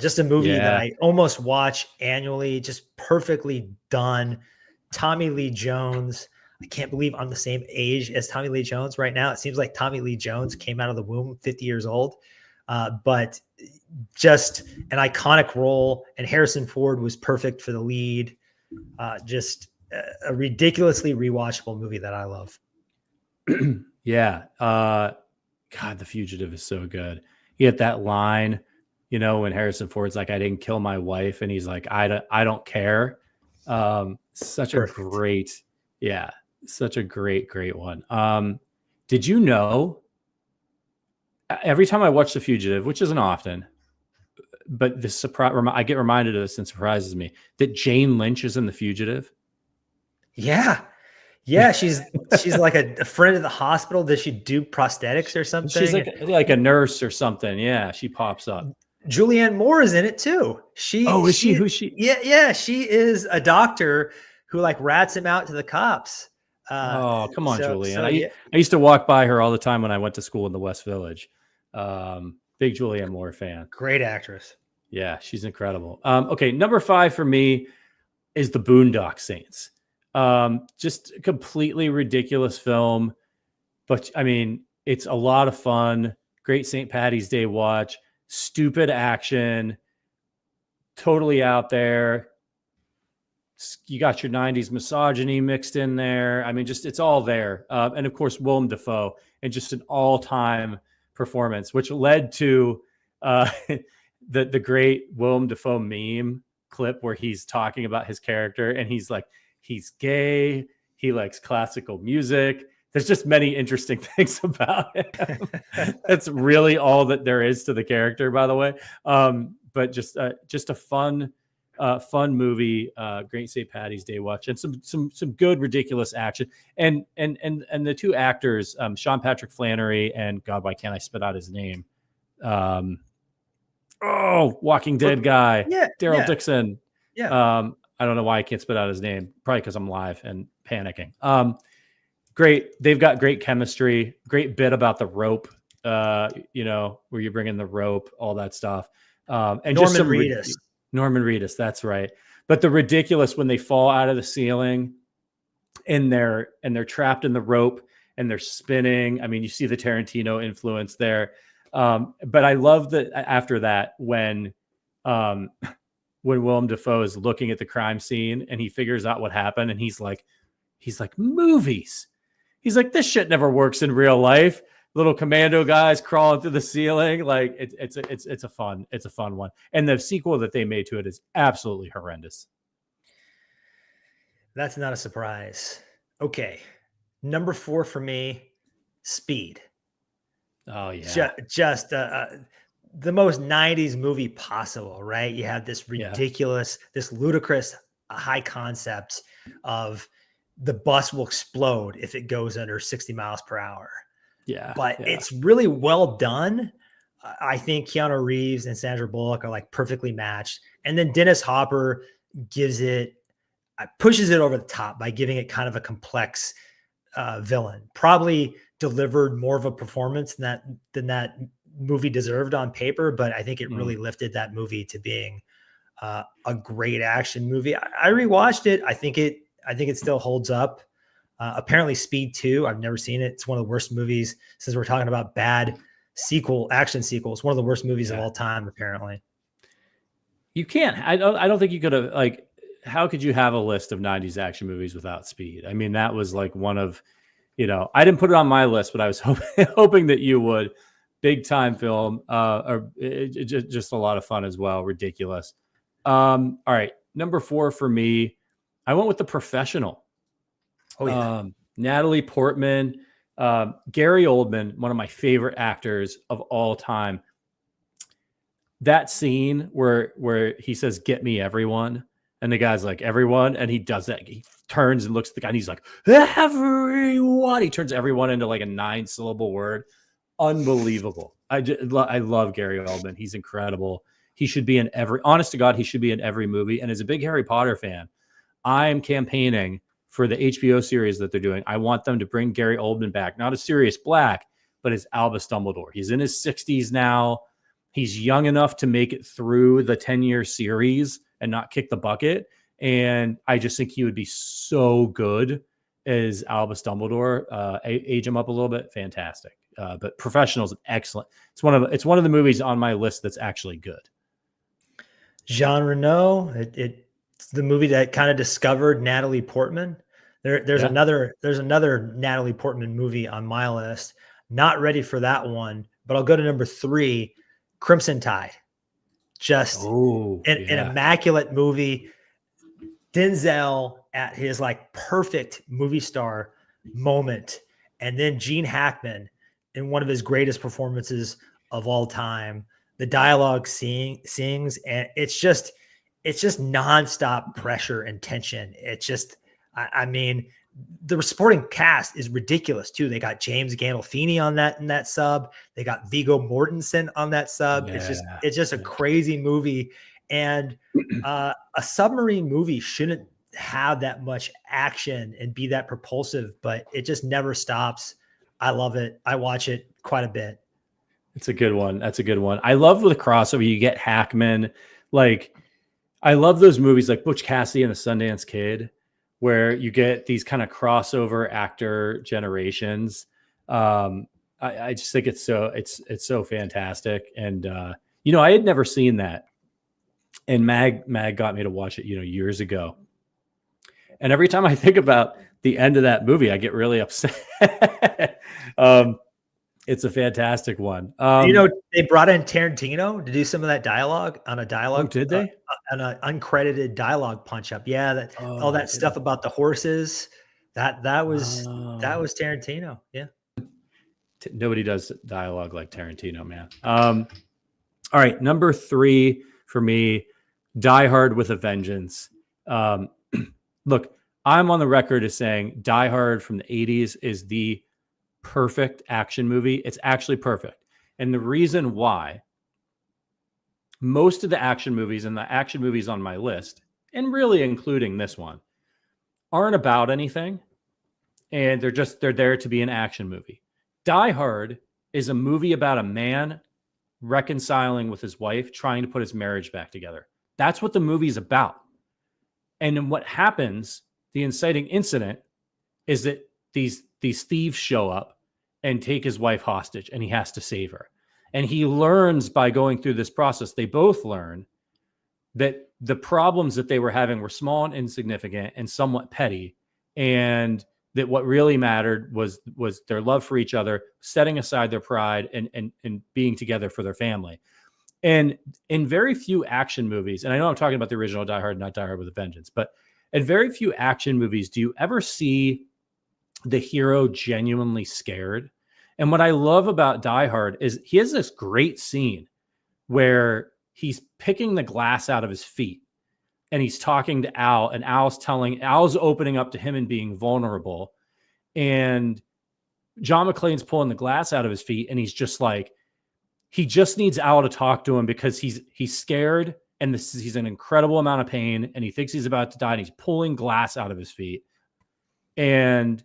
S2: Just a movie that I almost watch annually, just perfectly done. Tommy Lee Jones. I can't believe I'm the same age as Tommy Lee Jones right now. It seems like Tommy Lee Jones came out of the womb 50 years old. But just an iconic role, and Harrison Ford was perfect for the lead. Just a ridiculously rewatchable movie that I love.
S1: Yeah. God, The Fugitive is so good. You get that line, you know, when Harrison Ford's like, I didn't kill my wife. And he's like, I don't care. Such perfect. Such a great one. Did you know, every time I watch The Fugitive, which isn't often, but this surprise, I get reminded of this and surprises me, that Jane Lynch is in The Fugitive.
S2: Yeah. She's like a friend of the hospital. Does she do prosthetics or something?
S1: She's like a nurse or something. Yeah, she pops up.
S2: Julianne Moore is in it too. Who's she? Yeah. She is a doctor who like rats him out to the cops.
S1: Come on, Julianne. I used to walk by her all the time when I went to school in the West Village. Big Julianne Moore fan.
S2: Great actress.
S1: Yeah, she's incredible. Okay, number 5 for me is The Boondock Saints. Just a completely ridiculous film, but I mean, it's a lot of fun. Great St. Paddy's Day watch, stupid action, totally out there. You got your 90s misogyny mixed in there. I mean, just, it's all there. And of course, Willem Dafoe, and just an all-time performance, which led to the great Willem Dafoe meme clip where he's talking about his character and he's like, he's gay. He likes classical music. There's just many interesting things about him. That's really all that there is to the character, by the way. But just a fun movie. Great St. Paddy's Day watch, and some good ridiculous action. And the two actors, Sean Patrick Flannery and God, why can't I spit out his name? Walking Dead guy,
S2: Yeah,
S1: Daryl Dixon.
S2: yeah.
S1: I don't know why I can't spit out his name. Probably because I'm live and panicking. Great. They've got great chemistry. Great bit about the rope. Where you bring in the rope, all that stuff. And just some
S2: Reedus.
S1: Norman Reedus. That's right. But the ridiculous when they fall out of the ceiling and they're trapped in the rope and they're spinning. I mean, you see the Tarantino influence there. But I love that after that when Willem Dafoe is looking at the crime scene and he figures out what happened and he's like, movies. He's like, this shit never works in real life. Little commando guys crawling through the ceiling. Like it's a fun one. And the sequel that they made to it is absolutely horrendous.
S2: That's not a surprise. Okay. Number 4 for me, Speed.
S1: Oh yeah.
S2: Just the most 90s movie possible, right? You have this ridiculous, this ludicrous high concept of the bus will explode if it goes under 60 miles per hour.
S1: Yeah.
S2: But it's really well done. I think Keanu Reeves and Sandra Bullock are like perfectly matched. And then Dennis Hopper pushes it over the top by giving it kind of a complex villain. Probably delivered more of a performance than that movie deserved on paper, but I think it really lifted that movie to being a great action movie. I rewatched it. I think it still holds up. Apparently Speed 2, I've never seen it. It's one of the worst movies, since we're talking about bad action sequels. One of the worst movies of all time, apparently.
S1: You can't. I don't think you could have, like, how could you have a list of 90s action movies without Speed? I mean, that was like one of, I didn't put it on my list, but I was hoping that you would. Big time film, just a lot of fun as well. Ridiculous. All right. Number 4 for me, I went with The Professional.
S2: Oh yeah.
S1: Natalie Portman, Gary Oldman, one of my favorite actors of all time. That scene where he says, "Get me everyone." And the guy's like, "Everyone." And he does that. He turns and looks at the guy and he's like, "Everyone." He turns everyone into like a 9-syllable word. Unbelievable. I love Gary Oldman. He's incredible. He should be in honest to God, he should be in every movie. And as a big Harry Potter fan, I'm campaigning for the HBO series that they're doing. I want them to bring Gary Oldman back, not as Sirius Black, but as Albus Dumbledore. He's in his 60s now. He's young enough to make it through the 10-year series and not kick the bucket. And I just think he would be so good as Albus Dumbledore. Age him up a little bit. Fantastic. But Professional is excellent. It's one of the movies on my list that's actually good.
S2: Jean Reno. It's the movie that kind of discovered Natalie Portman. There's another Natalie Portman movie on my list. Not ready for that one, but I'll go to number 3, Crimson Tide. Just an immaculate movie. Denzel at his like perfect movie star moment, and then Gene Hackman in one of his greatest performances of all time. The dialogue sings, and it's just nonstop pressure and tension. It's just, I mean, the supporting cast is ridiculous too. They got James Gandolfini on that sub. They got Viggo Mortensen on that sub. Yeah. It's just a crazy movie. And a submarine movie shouldn't have that much action and be that propulsive, but it just never stops. I love it. I watch it quite a bit.
S1: It's a good one. That's a good one. I love with a crossover, you get Hackman. Like, I love those movies like Butch Cassidy and the Sundance Kid, where you get these kind of crossover actor generations. I just think it's so fantastic. And, I had never seen that. And Mag got me to watch it, years ago. And every time I think about the end of that movie, I get really upset. It's a fantastic one.
S2: They brought in Tarantino to do some of that dialogue on a dialogue.
S1: Oh, did they?
S2: On an uncredited dialogue punch up. Yeah. All that stuff about the horses. That was Tarantino. Yeah.
S1: Nobody does dialogue like Tarantino, man. All right. Number 3 for me, Die Hard with a Vengeance. Look, I'm on the record as saying Die Hard from the 80s is the perfect action movie. It's actually perfect. And the reason why most of the action movies and the action movies on my list, and really including this one, aren't about anything. And they're there to be an action movie. Die Hard is a movie about a man reconciling with his wife, trying to put his marriage back together. That's what the movie's about. And then what happens, the inciting incident, is that these thieves show up and take his wife hostage, and he has to save her. And he learns by going through this process, they both learn that the problems that they were having were small and insignificant and somewhat petty. And that what really mattered was their love for each other, setting aside their pride and being together for their family. And in very few action movies, and I know I'm talking about the original Die Hard, not Die Hard with a Vengeance, but in very few action movies do you ever see the hero genuinely scared. And what I love about Die Hard is he has this great scene where he's picking the glass out of his feet and he's talking to Al, and Al's opening up to him and being vulnerable. And John McClane's pulling the glass out of his feet, and he's just like, he just needs Al to talk to him because he's scared, and he's in an incredible amount of pain, and he thinks he's about to die, and he's pulling glass out of his feet. And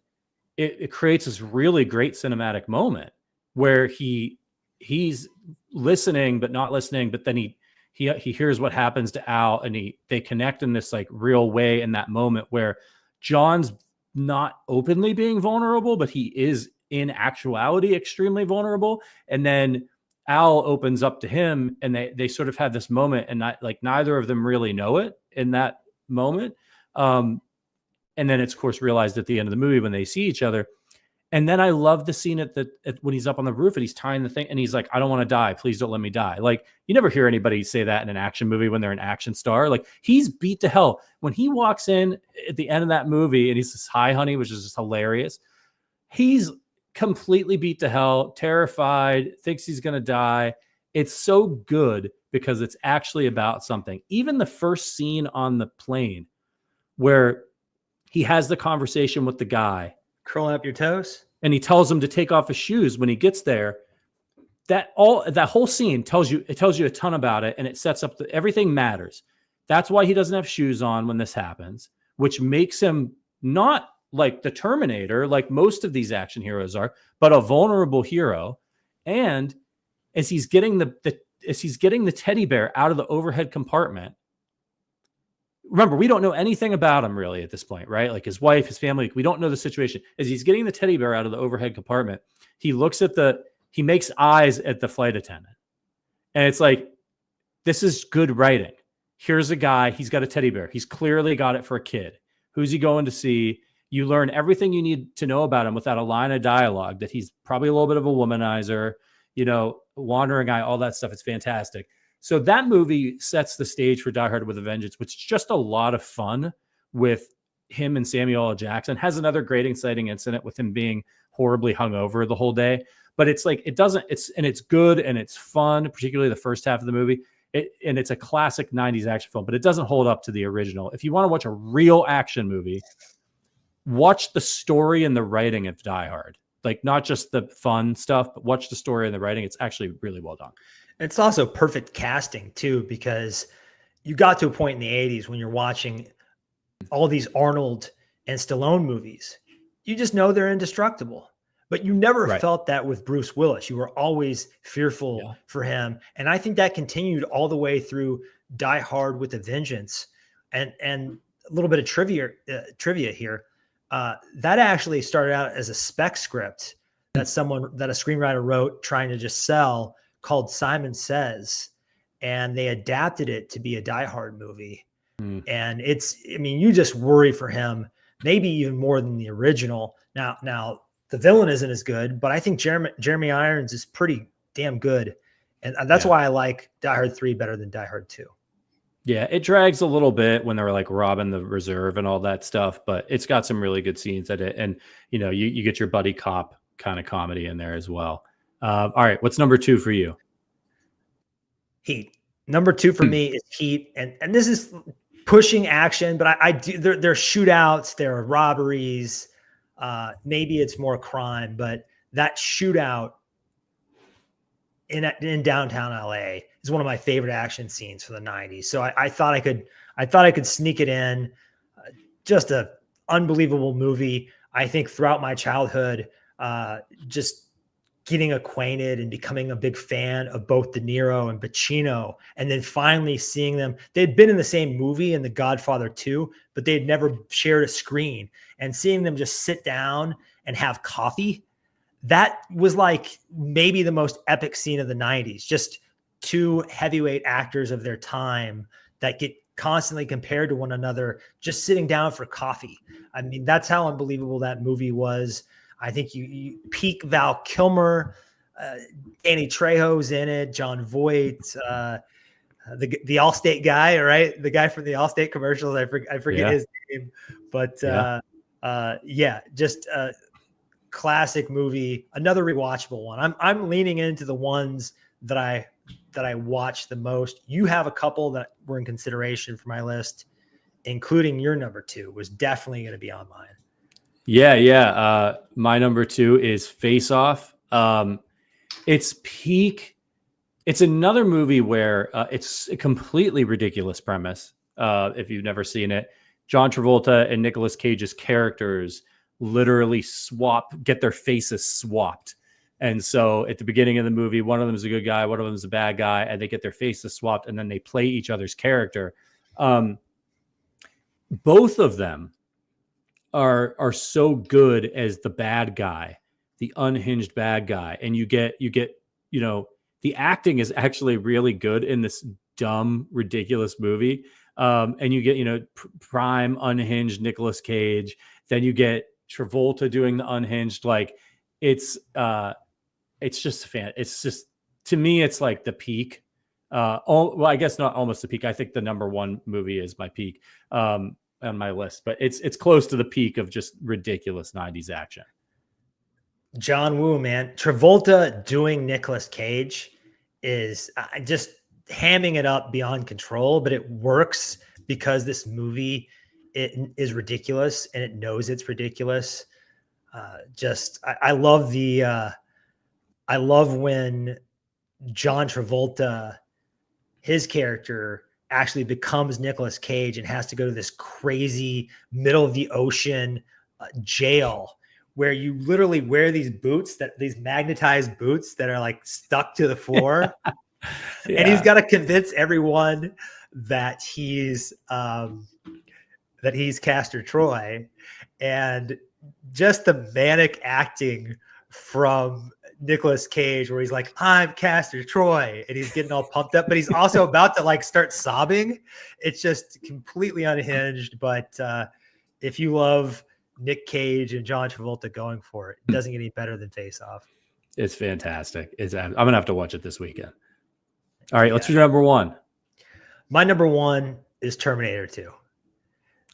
S1: it creates this really great cinematic moment where he's listening but not listening, but then he hears what happens to Al, and they connect in this like real way in that moment where John's not openly being vulnerable, but he is in actuality extremely vulnerable. And then Al opens up to him, and they sort of have this moment, and neither of them really know it in that moment. And then it's of course realized at the end of the movie when they see each other. And then I love the scene at when he's up on the roof and he's tying the thing, and he's like, I don't want to die. Please don't let me die. Like, you never hear anybody say that in an action movie when they're an action star. Like, he's beat to hell. When he walks in at the end of that movie and he says, hi, honey, which is just hilarious. He's completely beat to hell, terrified, thinks he's going to die. It's so good because it's actually about something. Even the first scene on the plane where he has the conversation with the guy,
S2: Curling up your toes,
S1: and he tells him to take off his shoes when he gets there. That whole scene tells you a ton about it, and it sets up everything matters. That's why he doesn't have shoes on when this happens, which makes him not like the Terminator, like most of these action heroes are, but a vulnerable hero. And as he's getting the teddy bear out of the overhead compartment, remember, we don't know anything about him really at this point, right? Like his wife, his family, we don't know the situation. As he's getting the teddy bear out of the overhead compartment, he makes eyes at the flight attendant. And it's like, this is good writing. Here's a guy, he's got a teddy bear. He's clearly got it for a kid. Who's he going to see? You learn everything you need to know about him without a line of dialogue, that he's probably a little bit of a womanizer, wandering eye, all that stuff. It's fantastic. So that movie sets the stage for Die Hard with a Vengeance, which is just a lot of fun with him and Samuel L. Jackson. Has another great inciting incident with him being horribly hungover the whole day. But it's like, it's good and it's fun, particularly the first half of the movie. And it's a classic 90s action film, but it doesn't hold up to the original. If you want to watch a real action movie, watch the story and the writing of Die Hard. Like, not just the fun stuff, but watch the story and the writing. It's actually really well done.
S2: It's also perfect casting too, because you got to a point in the 80s when you're watching all these Arnold and Stallone movies. You just know they're indestructible, but you never felt that with Bruce Willis. You were always fearful for him. And I think that continued all the way through Die Hard with a Vengeance. And a little bit of trivia here. That actually started out as a spec script that a screenwriter wrote trying to just sell, called Simon Says, and they adapted it to be a Die Hard movie. And you just worry for him, maybe even more than the original. Now the villain isn't as good, but I think Jeremy Irons is pretty damn good. And that's why I like Die Hard 3 better than Die Hard 2.
S1: Yeah, it drags a little bit when they were like robbing the reserve and all that stuff, but it's got some really good scenes at it. And, you get your buddy cop kind of comedy in there as well. All right, what's number 2 for you?
S2: Heat. Number 2 for me is Heat, and this is pushing action, but I do. There are shootouts, there are robberies. Maybe it's more crime, but that shootout in downtown LA is one of my favorite action scenes for the 90s. So I thought I could sneak it in. Just a unbelievable movie. I think throughout my childhood, just getting acquainted and becoming a big fan of both De Niro and Pacino, and then finally seeing them. They'd been in the same movie in The Godfather 2, but they'd never shared a screen. And seeing them just sit down and have coffee, that was like maybe the most epic scene of the 90s. Just two heavyweight actors of their time that get constantly compared to one another, just sitting down for coffee. I mean, that's how unbelievable that movie was. I think you peak Val Kilmer, Danny Trejo's in it, John Voight, the Allstate guy, right? The guy from the Allstate commercials. I forget his name, but just a classic movie. Another rewatchable one. I'm leaning into the ones that I watch the most. You have a couple that were in consideration for my list, including your number 2 was definitely going to be on mine.
S1: Yeah. My number 2 is Face Off. It's peak. It's another movie where it's a completely ridiculous premise. If you've never seen it, John Travolta and Nicolas Cage's characters literally get their faces swapped. And so at the beginning of the movie, one of them is a good guy, one of them is a bad guy, and they get their faces swapped, and then they play each other's character. Both of them are so good as the bad guy, the unhinged bad guy. And you get, the acting is actually really good in this dumb, ridiculous movie. And you get, prime unhinged Nicolas Cage. Then you get Travolta doing the unhinged. Like it's just it's just, to me, it's like the peak. Well, I guess not almost the peak. I think the number 1 movie is my peak on my list, but it's close to the peak of just ridiculous 90s action.
S2: John Woo, man. Travolta doing Nicolas Cage is just hamming it up beyond control, but it works because this movie, it is ridiculous and it knows it's ridiculous. I love when John Travolta, his character, actually becomes Nicolas Cage and has to go to this crazy middle of the ocean jail where you literally wear these magnetized boots that are like stuck to the floor. And he's got to convince everyone that he's Castor Troy. And just the manic acting from Nicolas Cage, where he's like, I'm Castor Troy, and he's getting all pumped up, but he's also about to like start sobbing. It's just completely unhinged. But if you love Nick Cage and John Travolta going for it, it doesn't get any better than Face Off.
S1: It's fantastic. I'm gonna have to watch it this weekend. All right, let's do number 1.
S2: My number 1 is Terminator 2.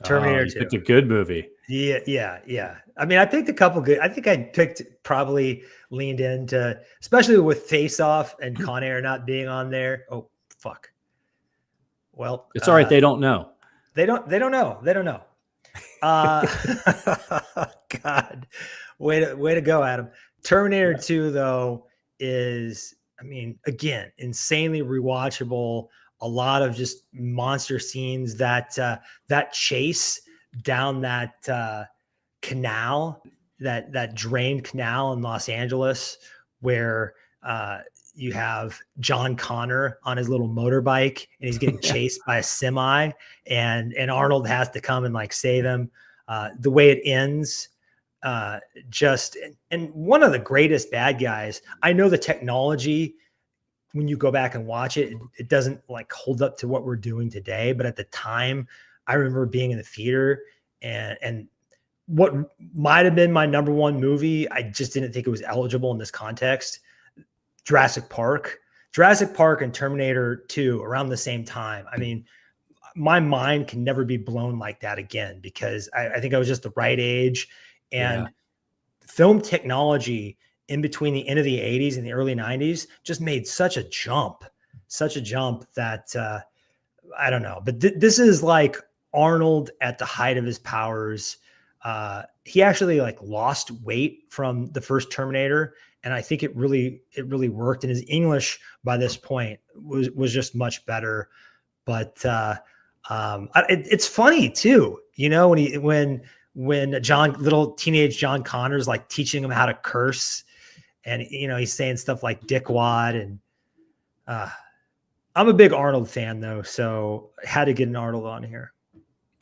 S2: Terminator 2.
S1: It's a good movie.
S2: Yeah. I mean, I picked a couple good. I think I probably leaned into, especially with Face Off and Con Air not being on there. Oh, fuck. Well,
S1: it's all right. They don't know.
S2: They don't know. God, way to go, Adam. Terminator 2, though, is, I mean, again, insanely rewatchable. A lot of just monster scenes. That chase down that canal, that drained canal in Los Angeles, where you have John Connor on his little motorbike and he's getting chased by a semi, and Arnold has to come and like save him. The way it ends, and one of the greatest bad guys. I know the technology, when you go back and watch it, it doesn't like hold up to what we're doing today. But at the time, I remember being in the theater and what might have been my number 1 movie, I just didn't think it was eligible in this context. Jurassic Park and Terminator 2 around the same time. I mean, my mind can never be blown like that again, because I think I was just the right age, and film technology in between the end of the 80s and the early 90s just made such a jump that I don't know. But this is like Arnold at the height of his powers. He actually like lost weight from the first Terminator, And I think it really worked. And his English by this point was just much better. But it's funny too, when little teenage John Connor's like teaching him how to curse, and he's saying stuff like dickwad, and I'm a big Arnold fan though, so I had to get an Arnold on here.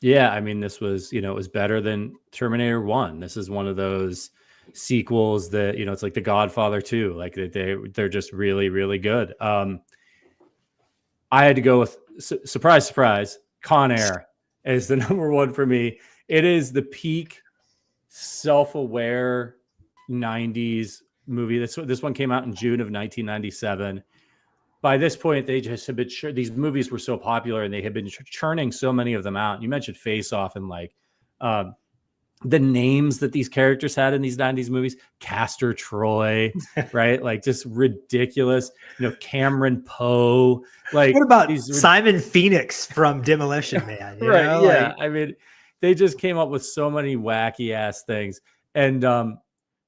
S1: Yeah, I mean, this was, it was better than Terminator 1. This is one of those sequels that, it's like The Godfather 2. Like they're just really, really good. I had to go with surprise, Con Air is the number one for me. It is the peak self-aware 90s movie. This one came out in June of 1997. By this point, they just have been sure these movies were so popular, and they had been churning so many of them out. You mentioned Face Off, and like the names that these characters had in these 90s movies, Castor Troy, right? Like just ridiculous, Cameron Poe. Like,
S2: what about Simon Phoenix from Demolition Man?
S1: Right. Yeah. I mean, they just came up with so many wacky ass things. And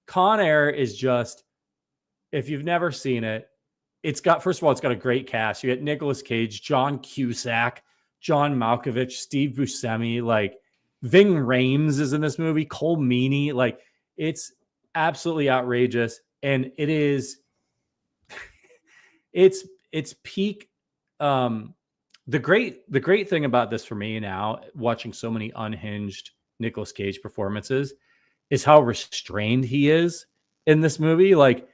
S1: Con Air is just, if you've never seen it, first of all, it's got a great cast. You got Nicolas Cage, John Cusack, John Malkovich, Steve Buscemi, like Ving Rhames is in this movie, Cole Meany. Like, it's absolutely outrageous. And it is, it's peak. The great thing about this for me now, watching so many unhinged Nicolas Cage performances, is how restrained he is in this movie. Like,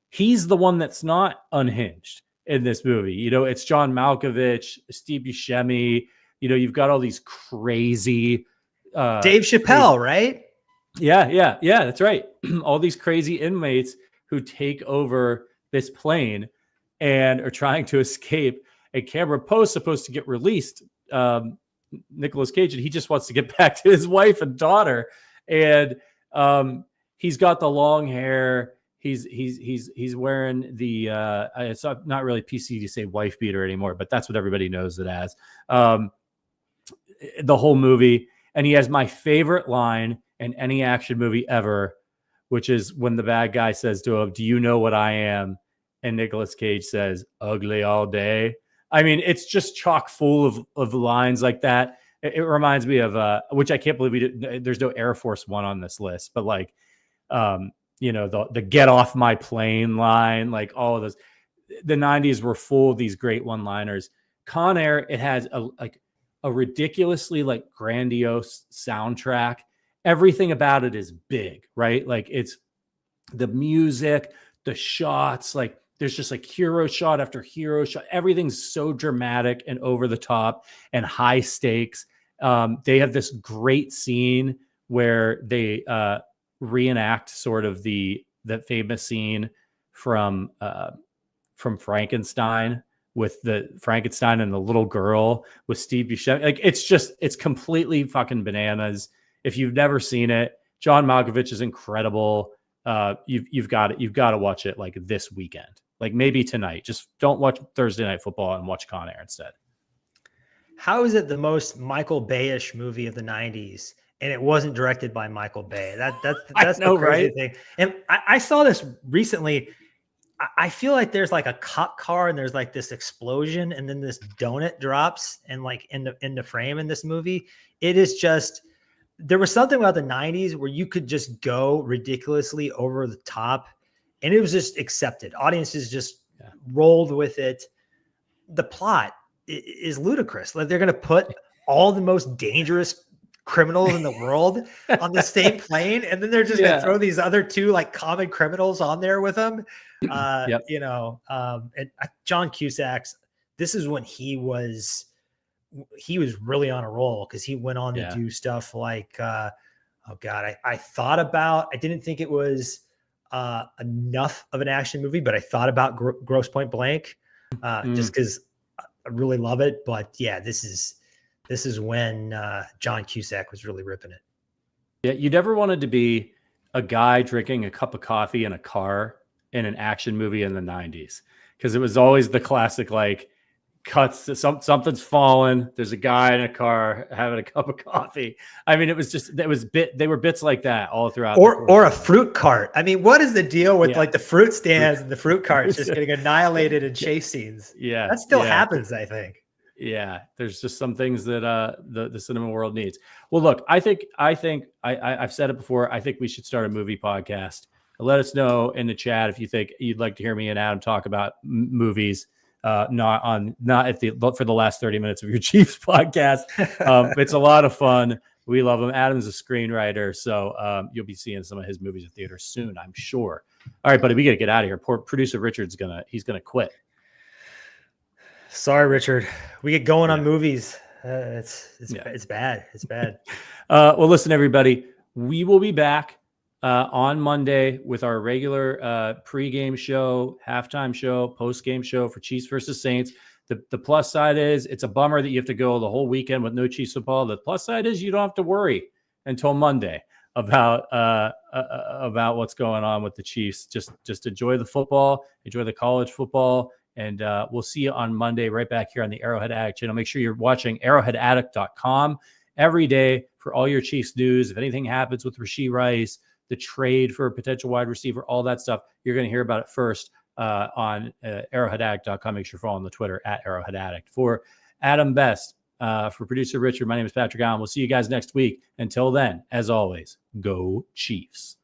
S1: he's the one that's not unhinged in this movie. It's John Malkovich, Steve Buscemi. You've got all these crazy
S2: Dave Chappelle, right?
S1: Yeah, that's right. All these crazy inmates who take over this plane and are trying to escape. And Cameron Poe's supposed to get released, Nicolas Cage, and he just wants to get back to his wife and daughter. And he's got the long hair. He's wearing the it's not really PC to say wife beater anymore, but that's what everybody knows it as. The whole movie, and he has my favorite line in any action movie ever, which is when the bad guy says to him, "Do you know what I am?" And Nicolas Cage says, "Ugly all day." I mean, it's just chock full of lines like that. It reminds me of which I can't believe there's no Air Force One on this list, but like the "get off my plane" line, like all of those. The 90s were full of these great one-liners. Con Air, it has a ridiculously like grandiose soundtrack. Everything about it is big, right? Like, it's the music, the shots, like there's just like hero shot after hero shot. Everything's so dramatic and over the top and high stakes. They have this great scene where they reenact sort of the famous scene from Frankenstein, with the Frankenstein and the little girl with Steve Buscemi. Like, it's completely fucking bananas. If you've never seen it, John Malkovich is incredible. You've got to watch it like this weekend, like maybe tonight. Just don't watch Thursday Night Football and watch Con Air instead.
S2: How is it the most Michael Bay-ish movie of the 90s? And it wasn't directed by Michael Bay. That's the crazy thing. And I saw this recently. I feel like there's like a cop car and there's like this explosion, and then this donut drops and like in the frame in this movie. It is just, there was something about the 90s where you could just go ridiculously over the top, and it was just accepted. Audiences just rolled with it. The plot is ludicrous. Like, they're going to put all the most dangerous criminals in the world on the same plane, and then they're just going to throw these other two like common criminals on there with them. And John Cusack's, this is when he was really on a roll, because he went on to do stuff like I didn't think it was enough of an action movie, but I thought about Grosse Point Blank, just because I really love it. But yeah, this is when John Cusack was really ripping it.
S1: Yeah, you never wanted to be a guy drinking a cup of coffee in a car in an action movie in the 90s, because it was always the classic, like, cuts. Something's fallen. There's a guy in a car having a cup of coffee. I mean, they were bits like that all throughout.
S2: Or a fruit cart. I mean, what is the deal with like the fruit stands and the fruit carts just getting annihilated in chase scenes?
S1: Yeah.
S2: That still happens, I think.
S1: Yeah, there's just some things that the cinema world needs. Well, look, I've said it before. I think we should start a movie podcast. Let us know in the chat if you think you'd like to hear me and Adam talk about movies. Not for the last 30 minutes of your Chiefs podcast. It's a lot of fun. We love him. Adam's a screenwriter, so you'll be seeing some of his movies in theaters soon, I'm sure. All right, buddy, we got to get out of here. Poor producer Richard's gonna quit.
S2: Sorry, Richard. We get going on movies. It's bad. It's bad.
S1: Well, listen, everybody. We will be back on Monday with our regular pregame show, halftime show, postgame show for Chiefs versus Saints. The plus side is it's a bummer that you have to go the whole weekend with no Chiefs football. The plus side is you don't have to worry until Monday about what's going on with the Chiefs. Just enjoy the football, enjoy the college football. And we'll see you on Monday right back here on the Arrowhead Addict channel. Make sure you're watching arrowheadaddict.com every day for all your Chiefs news. If anything happens with Rashee Rice, the trade for a potential wide receiver, all that stuff, you're going to hear about it first on arrowheadaddict.com. Make sure you're following the Twitter at arrowheadaddict. For Adam Best, for producer Richard, my name is Patrick Allen. We'll see you guys next week. Until then, as always, go Chiefs.